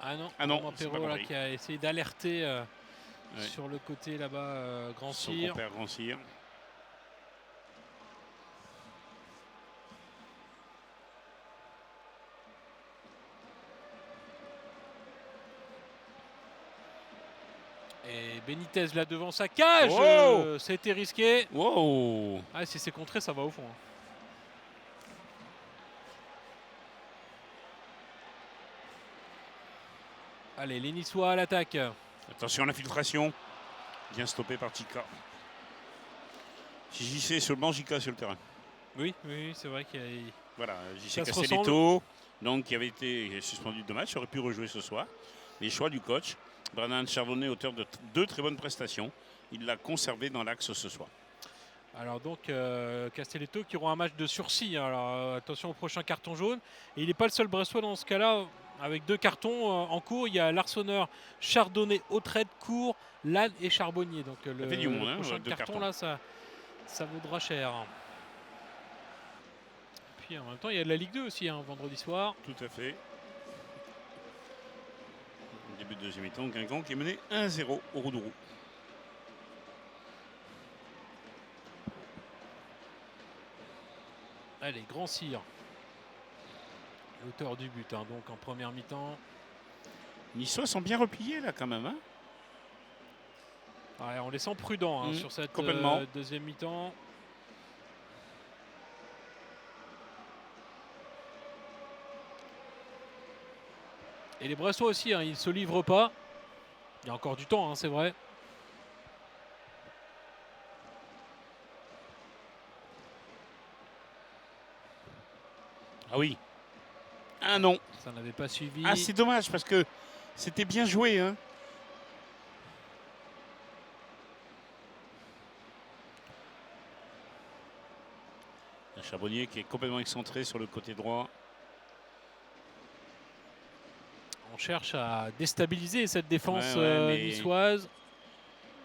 Ah non, Romain Perrault là, qui a essayé d'alerter sur le côté là-bas, Grand Son Cyr. compère Grand Cyr. Et Benitez là devant sa cage, Wow c'était risqué. Wow! Ah, si c'est contré, ça va au fond. Allez, les Niçois à l'attaque. Attention à l'infiltration. Bien stoppé par Tika. JC sur le banc, Jika sur le terrain. Oui, c'est vrai qu'il y a... Voilà, JC Ça se Castelletto, donc qui avait été suspendu de match, aurait pu rejouer ce soir. Les choix du coach, Bernard Chardonnay, auteur de 2 très bonnes prestations. Il l'a conservé dans l'axe ce soir. Alors donc Castelletto qui aura un match de sursis. Alors attention au prochain carton jaune. Et il n'est pas le seul Brestois dans ce cas-là. Avec 2 cartons en cours, il y a Larsonneur, Chardonnay, Autrette, Cour, Lannes et Charbonnier. Donc le fait du monde, prochain 2 carton cartons. là, ça vaudra cher. Et puis en même temps, il y a de la Ligue 2 aussi, vendredi soir. Tout à fait. Début de deuxième mi-temps, Guingamp qui est mené 1-0 au Roudourou. Allez, Grand Cyr. L'auteur du but, donc en première mi-temps. Niçois sont bien repliés là quand même. Hein, Ouais, on les sent prudents sur cette complètement. Deuxième mi-temps. Et les Brestois aussi, ils ne se livrent pas. Il y a encore du temps, c'est vrai. Ah oui. Ah non. Ça n'avait pas suivi. Ah, c'est dommage parce que c'était bien joué. Hein. Un Charbonnier qui est complètement excentré sur le côté droit. On cherche à déstabiliser cette défense mais niçoise.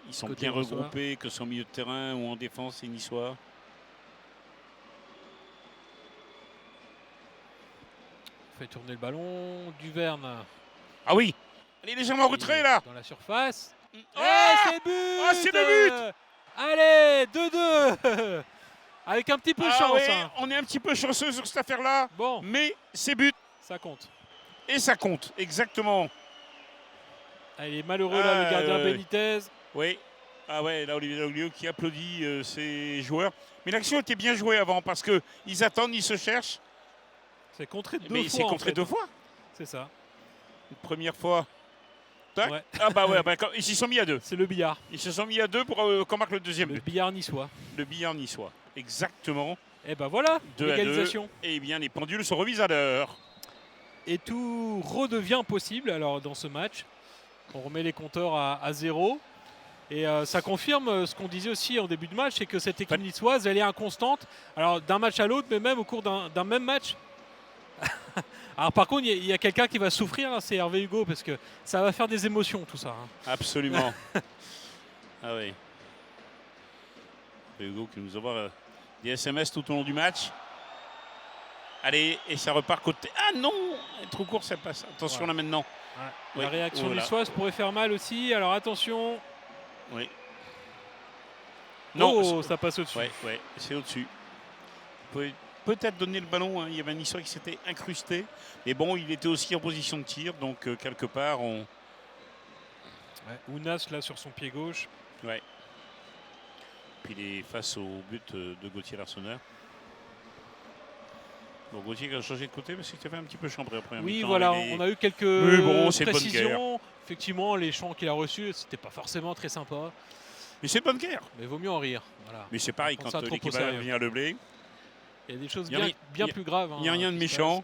Ils sont Côté bien niçois. regroupés, que ce soit au milieu de terrain ou en défense, les Niçois. Fait tourner le ballon. Duverne. Ah oui. Elle est légèrement en retrait là. Dans la surface. Ah Et c'est but. Ah, c'est le but. Allez, 2-2. Avec un petit peu de chance. Ouais, on est un petit peu chanceux sur cette affaire-là. Bon, Mais c'est but. ça compte. Et ça compte, exactement. Il est malheureux là, le gardien ouais. Benitez. Oui. Ah ouais, là Olivier Daglio qui applaudit ses joueurs. Mais l'action était bien jouée avant parce qu'ils attendent, ils se cherchent. C'est contré 2 fois. Mais c'est contré en fait. 2 fois. C'est ça. Une première fois. Tac. Ouais. Ah bah ouais, ils s'y sont mis à 2. C'est le billard. Ils se sont mis à 2 pour qu'on marque le deuxième Le but. billard niçois. Le billard niçois. Exactement. Et ben voilà, 2 à 2. l'égalisation. Et bien les pendules sont remises à l'heure. Et tout redevient possible alors dans ce match. On remet les compteurs à 0. Et ça confirme ce qu'on disait aussi en début de match, c'est que cette équipe niçoise, elle est inconstante. Alors d'un match à l'autre, mais même au cours d'un même match. Alors par contre, il y a quelqu'un qui va souffrir, c'est Hervé Hugo, parce que ça va faire des émotions tout ça. Absolument. Ah oui. Hervé Hugo qui nous envoie des SMS tout au long du match. Allez, et ça repart côté. Ah non, trop court ça passe. Attention là maintenant. Ouais. Oui, La réaction voilà. niçoise pourrait faire mal aussi. Alors attention. Oui. Non, ça passe au-dessus. Ouais, c'est au-dessus. Vous pouvez peut-être donner le ballon. Hein. Il y avait un Niçois qui s'était incrusté. Mais bon, il était aussi en position de tir. Donc quelque part, on. Ouais. Ounas là sur son pied gauche. Ouais. Puis il est face au but de Gauthier Larsonneur. Bon, Gauthier qui a changé de côté parce qu'il s'était fait un petit peu chambrer après. Oui, voilà, on a eu quelques bon, c'est de bonne précisions. effectivement, les chants qu'il a reçus, c'était pas forcément très sympa. Mais c'est de bonne guerre. Mais vaut mieux en rire. Voilà. Mais c'est pareil, On quand prend ça trop au l'équipe sérieux. vient le blé, Il y a des choses Il y a bien rien- plus graves. il n'y a rien de qui se méchant.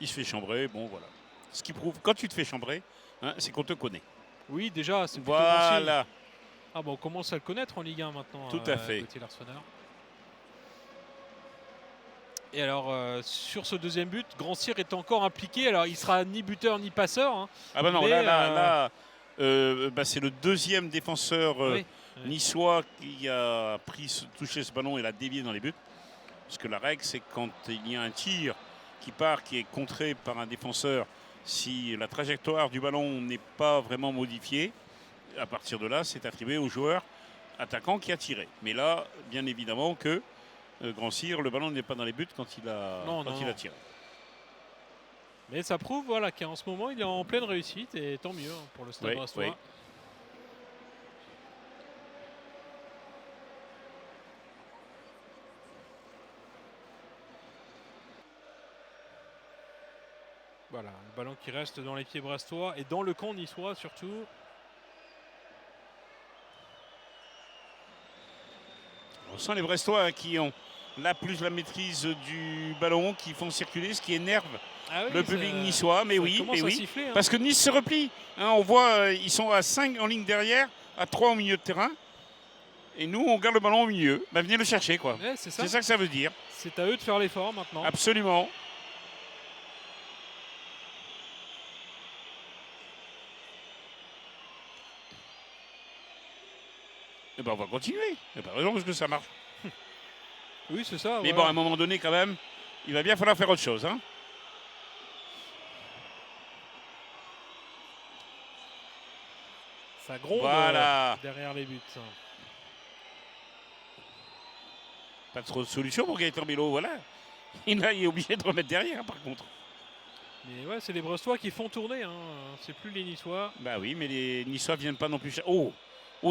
Il se fait chambrer, bon voilà. Ce qui prouve, quand tu te fais chambrer, hein, c'est qu'on te connaît. passent. Oui, déjà, c'est plutôt bon signe. Voilà. Ah bon, on commence à le connaître en Ligue 1 maintenant. Tout à fait. Gauthier Larsonneur. Et alors, sur ce deuxième but, Grand Cyr est encore impliqué. Alors, il sera ni buteur ni passeur. Hein. Ah bah non, Mais, là, c'est le deuxième défenseur Oui. niçois qui a touché ce ballon et l'a dévié dans les buts. Parce que la règle, c'est quand il y a un tir qui part, qui est contré par un défenseur, si la trajectoire du ballon n'est pas vraiment modifiée, à partir de là, c'est attribué au joueur attaquant qui a tiré. Mais là, bien évidemment que Grand Cyr, le ballon n'est pas dans les buts quand il a, Non, quand non, il non. a tiré. Mais ça prouve voilà, qu'en ce moment, il est en pleine réussite. Et tant mieux pour le Stade Oui, Brestois. oui. Voilà, le ballon qui reste dans les pieds brestois et dans le camp niçois surtout. On sent les Brestois qui ont là plus la maîtrise du ballon, qui font circuler, ce qui énerve Ah oui, le public niçois. Mais oui, commence mais à oui. siffler, hein. Parce que Nice se replie. Hein, on voit, ils sont à 5 en ligne derrière, à 3 au milieu de terrain. Et nous, on garde le ballon au milieu. Bah, venez le chercher, quoi. Ouais, c'est ça. C'est ça que ça veut dire. C'est à eux de faire l'effort maintenant. Absolument. Et ben, on va continuer. Il n'y a pas raison parce que ça marche. Oui, c'est ça. Mais voilà. bon, à un moment donné, quand même, il va bien falloir faire autre chose. Hein. Ça gronde Voilà. derrière les buts. Pas trop de solution pour Gaëtan Bello, voilà. Il est obligé de remettre derrière, par contre. Mais ouais, c'est les Brestois qui font tourner. Hein. C'est plus les Niçois. Bah oui, mais les Niçois viennent pas non plus. Oh,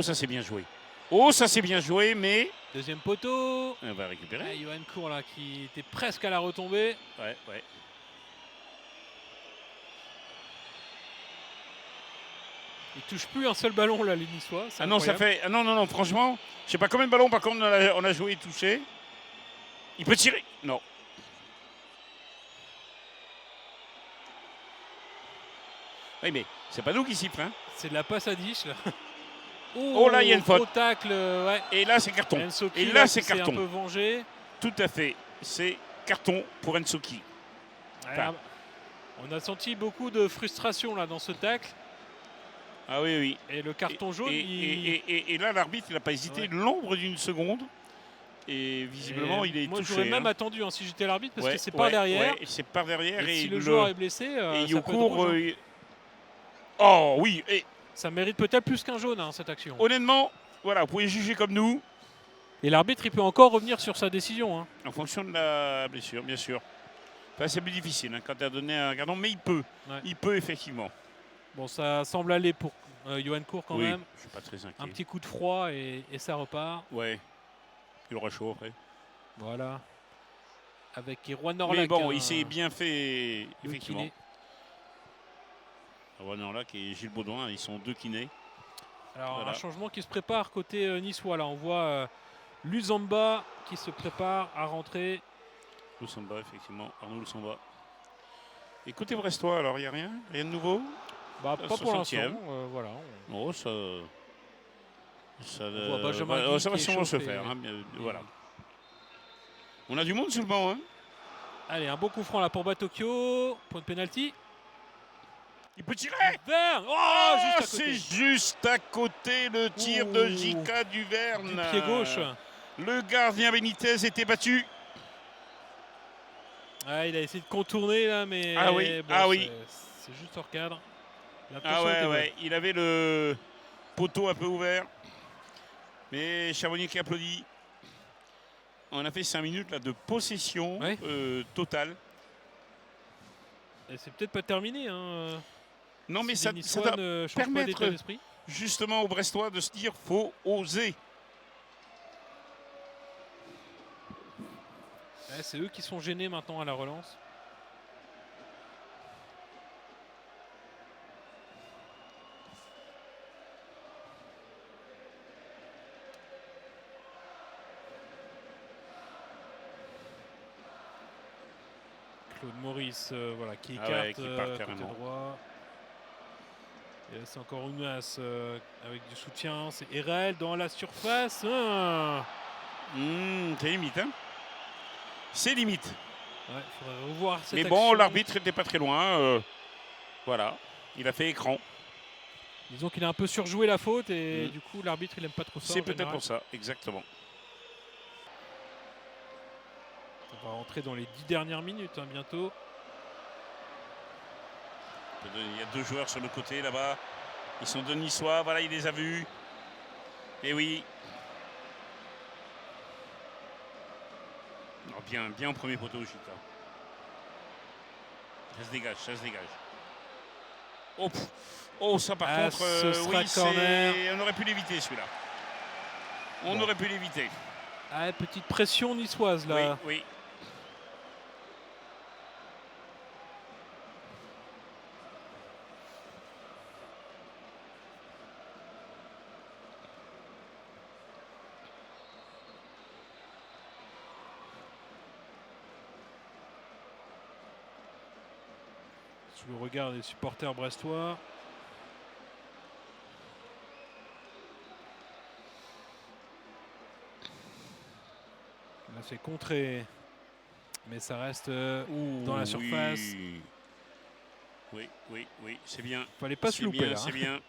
ça c'est bien joué. Oh, ça c'est bien joué, mais Deuxième poteau. on va récupérer. Ouais, Johan Cour là qui était presque à la retombée. Ouais. Ils touchent plus un seul ballon là les Niçois. c'est Ah non, ça incroyable. fait. Ah non, franchement, je sais pas combien de ballons par contre on a joué et touché. Il peut tirer. Non. Oui, mais c'est pas nous qui siffle. Hein. C'est de la passe à 10 là. Oh, là, il y a une faute. Gros tacle, ouais. Et là, c'est carton. Ensoki, Et là, qui c'est s'est carton. un peu vengé. Tout à fait. C'est carton pour Ensoki. Ouais, on a senti beaucoup de frustration là dans ce tacle. Ah oui. Et le carton jaune, Et là, l'arbitre, il n'a pas hésité Ouais. l'ombre d'une seconde. Et visiblement, il est moi, touché. j'aurais même hein. attendu hein, si j'étais l'arbitre parce Ouais, que c'est par derrière. ouais, c'est par derrière. Et si le le joueur est blessé, et ça peut être Yokour, rouge, hein. Oh oui. Et Ça mérite peut-être plus qu'un jaune hein, cette action. honnêtement, voilà, vous pouvez juger comme nous Et l'arbitre, il peut encore revenir sur sa décision. Hein. en fonction de la blessure, bien sûr. Enfin, c'est plus difficile hein, quand tu as donné un carton, mais il peut. Ouais. Il peut effectivement. Bon, ça semble aller pour Johan Cour quand oui, même. je suis pas très inquiet. Un petit coup de froid et ça repart. Ouais. Il aura chaud après. Voilà. Avec Erwan Orlac. Mais bon, hein, il s'est bien fait, le effectivement. kiné. Erwan Orlac et Gilles Baudouin, ils sont deux kinés. Alors Voilà. un changement qui se prépare côté niçois. Là, on voit Luzamba qui se prépare à rentrer. Lusamba, effectivement. Arnaud Lusamba. Et côté brestois, alors, il n'y a rien? Rien de nouveau? Bah, pas pour l'instant. 60e. Voilà. Non, ça voit Benjamin Guy ça va qui est sûrement se chauffé, faire. oui. Hein, voilà. On a du monde sur le banc. Hein. Allez, un bon coup franc là pour Batokyo. Point de pénalty. Il peut tirer. Verne. Oh, Oh, juste à c'est côté. juste à côté le tir de Ouh. Jika Duverne. Du pied gauche. Le gardien Benitez était battu. Ah, il a essayé de contourner là, mais Ah oui, bon, ah oui. C'est juste hors cadre. Ah L'impression était bonne. ouais. Il avait le poteau un peu ouvert. Mais Charbonnier qui applaudit. On a fait 5 minutes là, de possession Ouais. totale. Et c'est peut-être pas terminé. Hein. Non, mais Si ça les Niçois doit ne changent pas permettre d'état d'esprit. justement aux Brestois de se dire faut oser. Ouais, c'est eux qui sont gênés maintenant à la relance. Claude Maurice voilà, qui écarte Ah ouais, qui part côté carrément. droit. Et là, c'est encore Ounas avec du soutien. C'est Erel dans la surface. C'est limite, hein. C'est limite. Ouais, faudrait revoir cette Mais bon, action. l'arbitre n'était pas très loin. Voilà, il a fait écran. Disons qu'il a un peu surjoué la faute et du coup l'arbitre il aime pas trop ça. C'est en peut-être général. pour ça, exactement. On va rentrer dans les 10 dernières minutes bientôt. Il y a 2 joueurs sur le côté là-bas. Ils sont de Niçois, voilà, il les a vus. Et oui. Non, bien en premier poteau, Gita. Ça se dégage, ça se dégage. Oh, oh ça par contre, ce sera oui, corner. on aurait pu l'éviter celui-là. On aurait pu l'éviter. Ah, petite pression niçoise là. Oui, oui. Sous le regard des supporters brestois. Là c'est contré. Mais ça reste dans la surface. Oui, oui, oui, c'est bien. Fallait pas se louper là. C'est bien.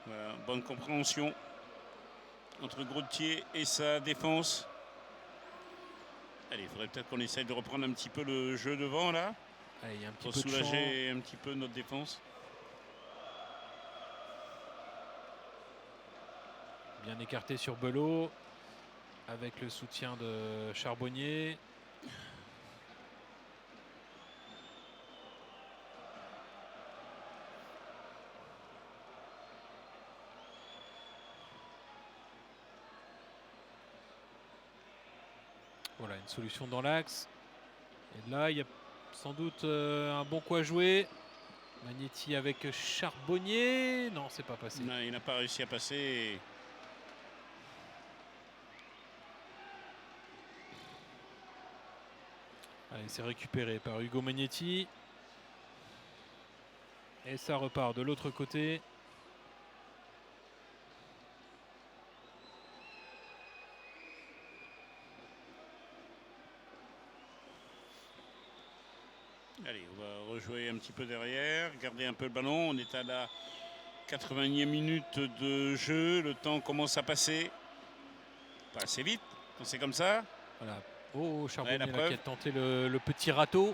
Voilà, bonne compréhension entre Groutier et sa défense. Allez, il faudrait peut-être qu'on essaye de reprendre un petit peu le jeu devant là. Allez, il y a un petit pour peu de soulager un petit peu notre défense. Bien écarté sur Belot. Avec le soutien de Charbonnier. Voilà, une solution dans l'axe. Et là, il y a sans doute un bon coup à jouer. Magnetti avec Charbonnier. Non, c'est pas passé. Non, il n'a pas réussi à passer. Allez, c'est récupéré par Hugo Magnetti. Et ça repart de l'autre côté. Allez, on va rejouer un petit peu derrière, garder un peu le ballon. On est à la 80e minute de jeu. Le temps commence à passer. Pas assez vite, quand c'est comme ça. Voilà. Oh, Charbonnier la là, preuve. qui a tenté le petit râteau.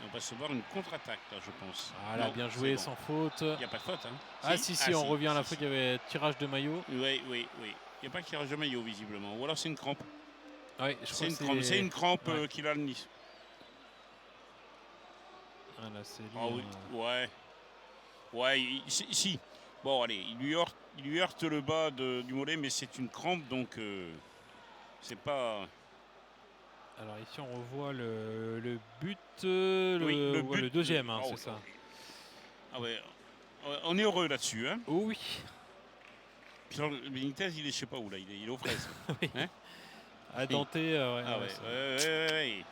On va se voir une contre-attaque, là, je pense. Voilà, Non, bien c'est joué, bon. sans faute. Il n'y a pas de faute. Hein. Ah si, on revient à la faute. Il y avait tirage de maillot. Oui, oui, oui. Il n'y a pas de tirage de maillot, visiblement. Ou alors c'est une crampe. Ouais, je crois que C'est une crampe ouais. qu'il a le Nice. Ah, là, c'est lui, Ah oui, ouais. Ouais, si. Bon, allez, il lui heurte le bas du mollet, mais c'est une crampe, donc c'est pas... Alors ici, on revoit le but, Oui, le deuxième, hein, oh, c'est ça. Ah ouais, on est heureux là-dessus. Hein. Oh oui. Puis alors, Benitez, il est je sais pas où, là, il est aux fraises. Oui. Hein. À tenter, ouais, Ah ouais, ouais.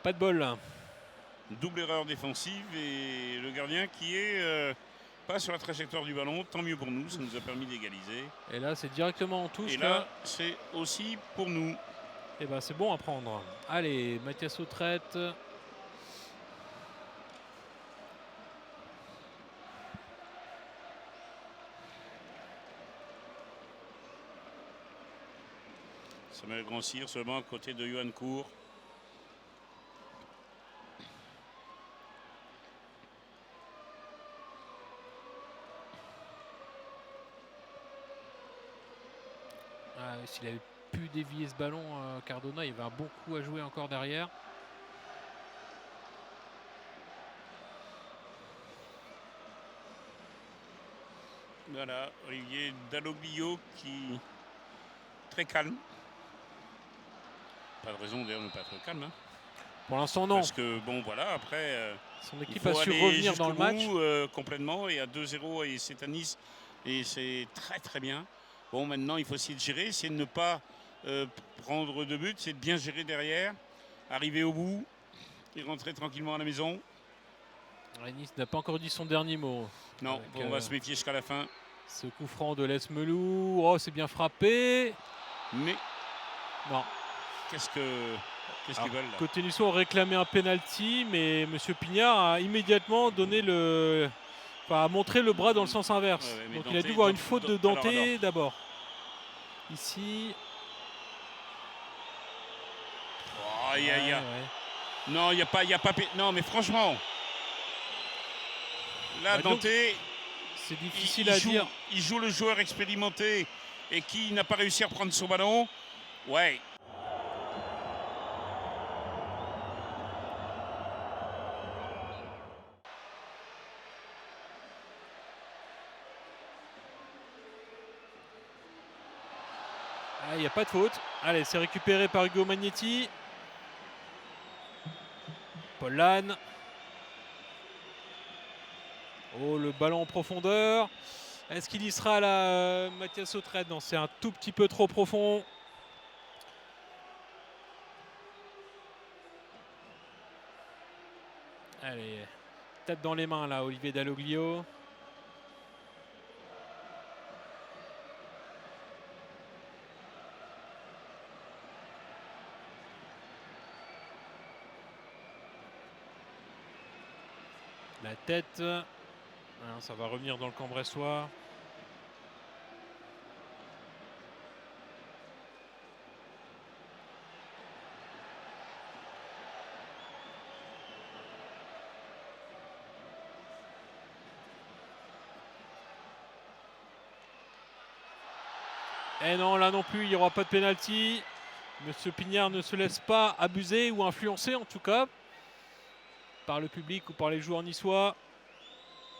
pas de bol là. Double erreur défensive et le gardien qui est pas sur la trajectoire du ballon. Tant mieux pour nous, ça nous a permis d'égaliser. Et là, c'est directement en touche. Et là, c'est aussi pour nous. Et ben, c'est bon à prendre. Allez, Mathias Autrette. Samuel Grand-Cyr seulement à côté de Johan Cour. Ah, s'il avait pu dévier ce ballon, Cardona, il avait un bon coup à jouer encore derrière. Voilà, Olivier Dalloglio qui très calme. Pas de raison d'ailleurs de ne pas être calme. Hein. Pour l'instant, non. Parce que bon, voilà, après, Son il équipe faut a su aller revenir dans le jusqu'au match. bout, complètement. Et à 2-0, et c'est à Nice Et c'est très très bien. Bon, maintenant, il faut essayer de gérer, c'est de ne pas prendre de but, c'est de bien gérer derrière, arriver au bout et rentrer tranquillement à la maison. Nice n'a pas encore dit son dernier mot. Non, Avec, on va se méfier jusqu'à la fin. Ce coup franc de Les Melou. Oh, c'est bien frappé. Mais Non. qu'est-ce qu'ils veulent là? Côté niçois, on réclamait un penalty, mais M. Pignard a immédiatement a montré le bras dans le sens inverse. Ouais, mais Donc Dante, il a dû voir une faute de Dante alors. d'abord. Ici. Oh, Ouais. Non, il n'y a pas. Non, mais franchement. Là, Bah, donc, Dante, c'est difficile à dire. il joue le joueur expérimenté et qui n'a pas réussi à prendre son ballon. Ouais. Il n'y a pas de faute. Allez, c'est récupéré par Hugo Magnetti. Paul Lannes. Oh, le ballon en profondeur. Est-ce qu'il y sera là, Mathias Autrette? Non, c'est un tout petit peu trop profond. Allez, tête dans les mains là, Olivier Dalloglio. La tête. Ça va revenir dans le camp brestois. Et non, là non plus, il n'y aura pas de pénalty. Monsieur Pignard ne se laisse pas abuser ou influencer en tout cas par le public ou par les joueurs niçois.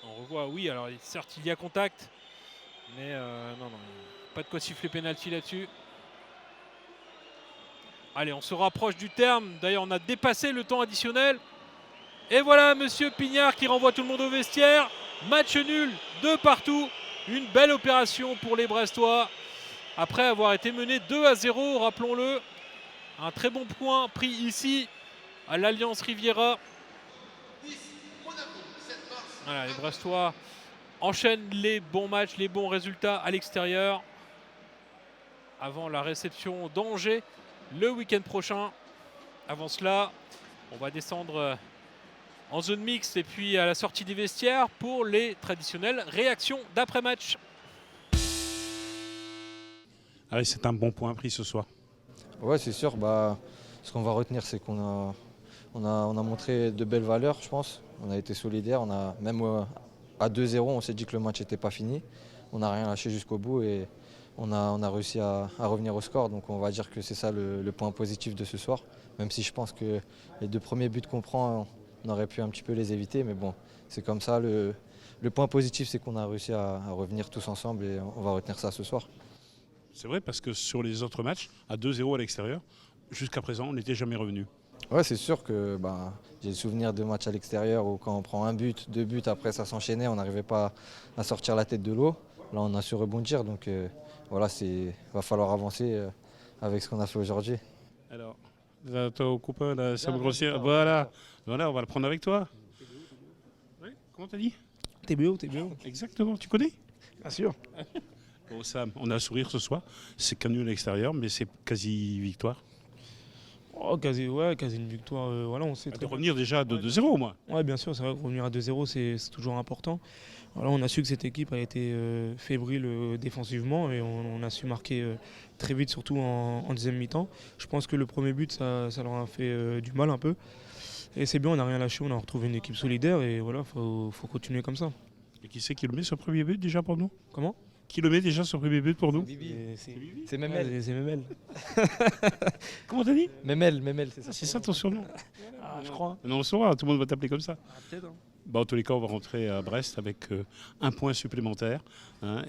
On revoit, oui, alors certes il y a contact, mais non, pas de quoi siffler pénalty là-dessus. Allez, on se rapproche du terme. D'ailleurs, on a dépassé le temps additionnel. Et voilà, Monsieur Pignard qui renvoie tout le monde au vestiaire. Match nul de partout. Une belle opération pour les Brestois. Après avoir été mené 2-0, rappelons-le. Un très bon point pris ici à l'Alliance Riviera. Voilà, les Brestois enchaînent les bons matchs, les bons résultats à l'extérieur avant la réception d'Angers le week-end prochain. Avant cela, on va descendre en zone mixte et puis à la sortie des vestiaires pour les traditionnelles réactions d'après-match. Ah, c'est un bon point pris ce soir. Ouais, c'est sûr. Ce qu'on va retenir, c'est qu'on a montré de belles valeurs, je pense. On a été solidaires. Même à 2-0, on s'est dit que le match n'était pas fini. On n'a rien lâché jusqu'au bout et on a réussi à revenir au score. Donc on va dire que c'est ça le point positif de ce soir. Même si je pense que les 2 premiers buts qu'on prend, on aurait pu un petit peu les éviter. Mais bon, c'est comme ça. Le point positif, c'est qu'on a réussi à revenir tous ensemble et on va retenir ça ce soir. C'est vrai parce que sur les autres matchs, à 2-0 à l'extérieur, jusqu'à présent, on n'était jamais revenu. Ouais, c'est sûr que j'ai le souvenir de matchs à l'extérieur où quand on prend 1 but, 2 buts, après ça s'enchaînait, on n'arrivait pas à sortir la tête de l'eau. Là, on a su rebondir, donc voilà, va falloir avancer avec ce qu'on a fait aujourd'hui. Alors, ton copain, là, Sam Grossier, voilà, on va le prendre avec toi. Ouais, comment t'as dit? TBO. Exactement, tu connais? Bien sûr. Bon, Sam, on a un sourire ce soir. C'est qu'un nul à l'extérieur, mais c'est quasi victoire. Oh, quasi une victoire. Voilà, on sait De très revenir déjà à 2-0 au moins. Ouais, bien sûr, c'est vrai que revenir à 2-0, c'est toujours important. Voilà, on a su que cette équipe a été fébrile défensivement et on a su marquer très vite, surtout en deuxième mi-temps. Je pense que le premier but, ça leur a fait du mal un peu. Et c'est bien, on n'a rien lâché, on a retrouvé une équipe solidaire et voilà, faut continuer comme ça. Et qui c'est qui le met ce premier but déjà pour nous? Comment? Qui le met déjà ce premier but pour nous? C'est Memel. C'est Memel. Comment t'as dit? Memel, c'est ça. C'est ça ton surnom? Je crois. Non, on saura, tout le monde va t'appeler comme ça. Peut-être. En tous les cas, on va rentrer à Brest avec 1 point supplémentaire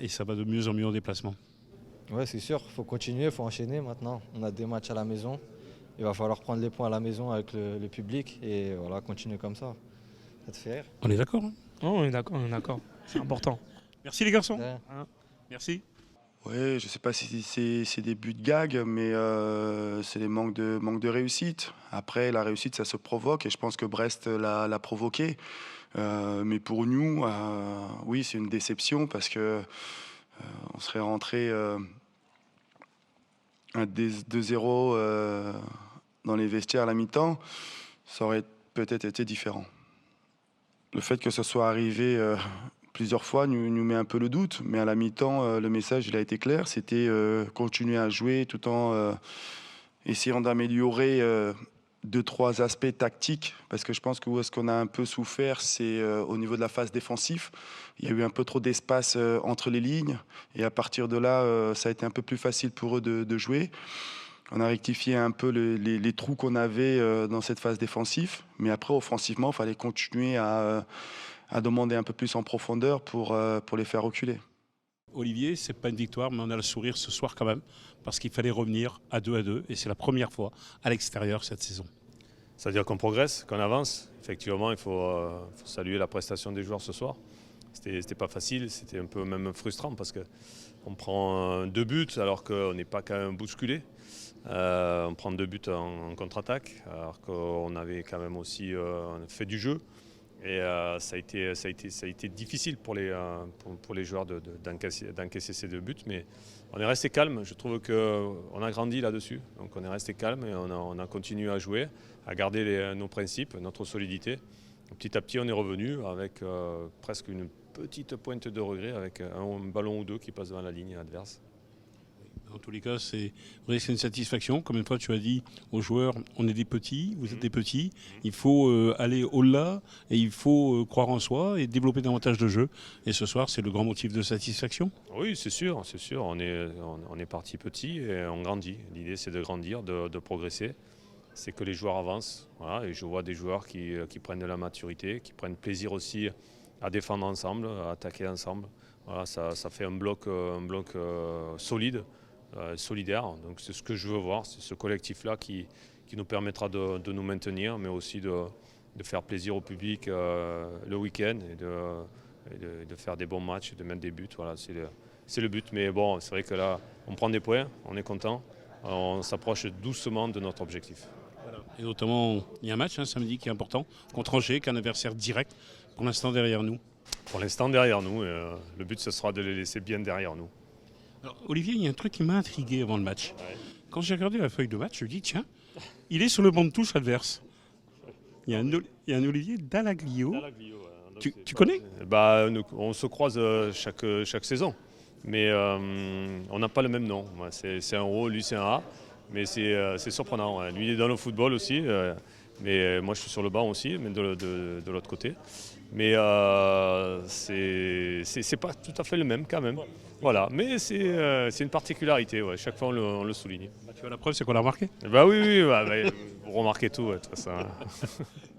et ça va de mieux en mieux en déplacement. Ouais, c'est sûr, il faut continuer, il faut enchaîner maintenant. On a des matchs à la maison. Il va falloir prendre les points à la maison avec le public et voilà, continuer comme ça. Ça te fait rire? On est d'accord, hein? Oh, on est d'accord. C'est important. Merci les garçons. Ouais. Merci. Oui, je ne sais pas si c'est des buts de gag, mais c'est des manques de réussite. Après, la réussite, ça se provoque et je pense que Brest l'a provoqué. Mais pour nous, oui, c'est une déception parce que on serait rentré à 2-0 dans les vestiaires à la mi-temps. Ça aurait peut-être été différent. Le fait que ce soit arrivé plusieurs fois nous met un peu le doute, mais à la mi-temps, le message il a été clair, c'était continuer à jouer tout en essayant d'améliorer 2-3 aspects tactiques, parce que je pense que où est-ce qu'on a un peu souffert, c'est au niveau de la phase défensive. Il y a eu un peu trop d'espace entre les lignes, et à partir de là, ça a été un peu plus facile pour eux de jouer. On a rectifié un peu les trous qu'on avait dans cette phase défensive, mais après, offensivement, il fallait continuer à demander un peu plus en profondeur pour les faire reculer. Olivier, c'est pas une victoire, mais on a le sourire ce soir quand même, parce qu'il fallait revenir à 2-2, et c'est la première fois à l'extérieur cette saison. C'est-à-dire qu'on progresse, qu'on avance. Effectivement, il faut saluer la prestation des joueurs ce soir. C'était pas facile, c'était un peu même frustrant parce qu'on prend 2 buts alors qu'on n'est pas quand même bousculé. On prend 2 buts en contre-attaque alors qu'on avait quand même aussi fait du jeu. Et ça a été difficile pour les joueurs d'encaisser ces 2 buts, mais on est resté calme. Je trouve qu'on a grandi là-dessus. Donc on est resté calme et on a continué à jouer, à garder nos principes, notre solidité. Petit à petit, on est revenu avec presque une petite pointe de regret, avec un ballon ou 2 qui passe devant la ligne adverse. Dans tous les cas, c'est une satisfaction. Comme une fois, tu as dit aux joueurs, on est des petits, vous êtes des petits. Il faut aller au-delà et il faut croire en soi et développer davantage de jeu. Et ce soir, c'est le grand motif de satisfaction. Oui, c'est sûr. On est parti petit et on grandit. L'idée, c'est de grandir, de progresser. C'est que les joueurs avancent. Voilà, et je vois des joueurs qui prennent de la maturité, qui prennent plaisir aussi à défendre ensemble, à attaquer ensemble. Voilà, ça fait un bloc solide. Solidaire, donc c'est ce que je veux voir, c'est ce collectif-là qui nous permettra de nous maintenir, mais aussi de faire plaisir au public le week-end et de faire des bons matchs et de mettre des buts. Voilà, c'est le but, mais bon, c'est vrai que là, on prend des points, on est content, on s'approche doucement de notre objectif. Voilà. Et notamment, il y a un match samedi qui est important, contre Angers, qui est un adversaire direct, pour l'instant derrière nous. Pour l'instant derrière nous, le but ce sera de les laisser bien derrière nous. Alors, Olivier, il y a un truc qui m'a intrigué avant le match. Ouais. Quand j'ai regardé la feuille de match, je me dis, tiens, il est sur le banc de touche adverse. Il y a un Olivier Dallaglio. Tu connais ? On se croise chaque saison, mais on n'a pas le même nom. C'est un O, lui c'est un A, mais c'est surprenant. Lui il est dans le football aussi, mais moi je suis sur le banc aussi, mais de l'autre côté. Mais c'est pas tout à fait le même quand même. Voilà, mais c'est une particularité, ouais. Chaque fois on le souligne. Tu vois, la preuve, c'est qu'on l'a remarqué. Oui, vous remarquez tout, de toute façon.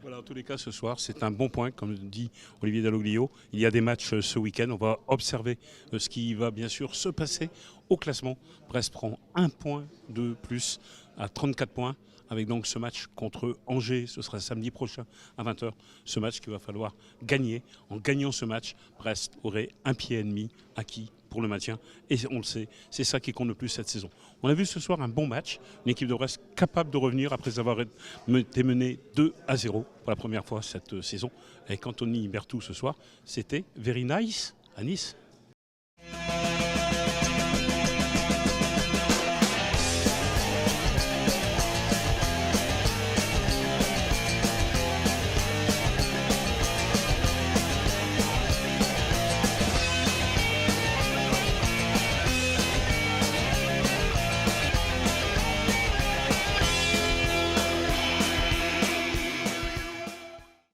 Voilà, en tous les cas, ce soir, c'est un bon point, comme dit Olivier Dallaglio. Il y a des matchs ce week-end. On va observer ce qui va bien sûr se passer au classement. Brest prend 1 point de plus à 34 points. Avec donc ce match contre Angers, ce sera samedi prochain à 20h. Ce match qu'il va falloir gagner. En gagnant ce match, Brest aurait 1 pied et demi acquis pour le maintien. Et on le sait, c'est ça qui compte le plus cette saison. On a vu ce soir un bon match, une équipe de Brest capable de revenir après avoir été menée 2-0 pour la première fois cette saison. Avec Anthony Berthoud ce soir, c'était very nice à Nice.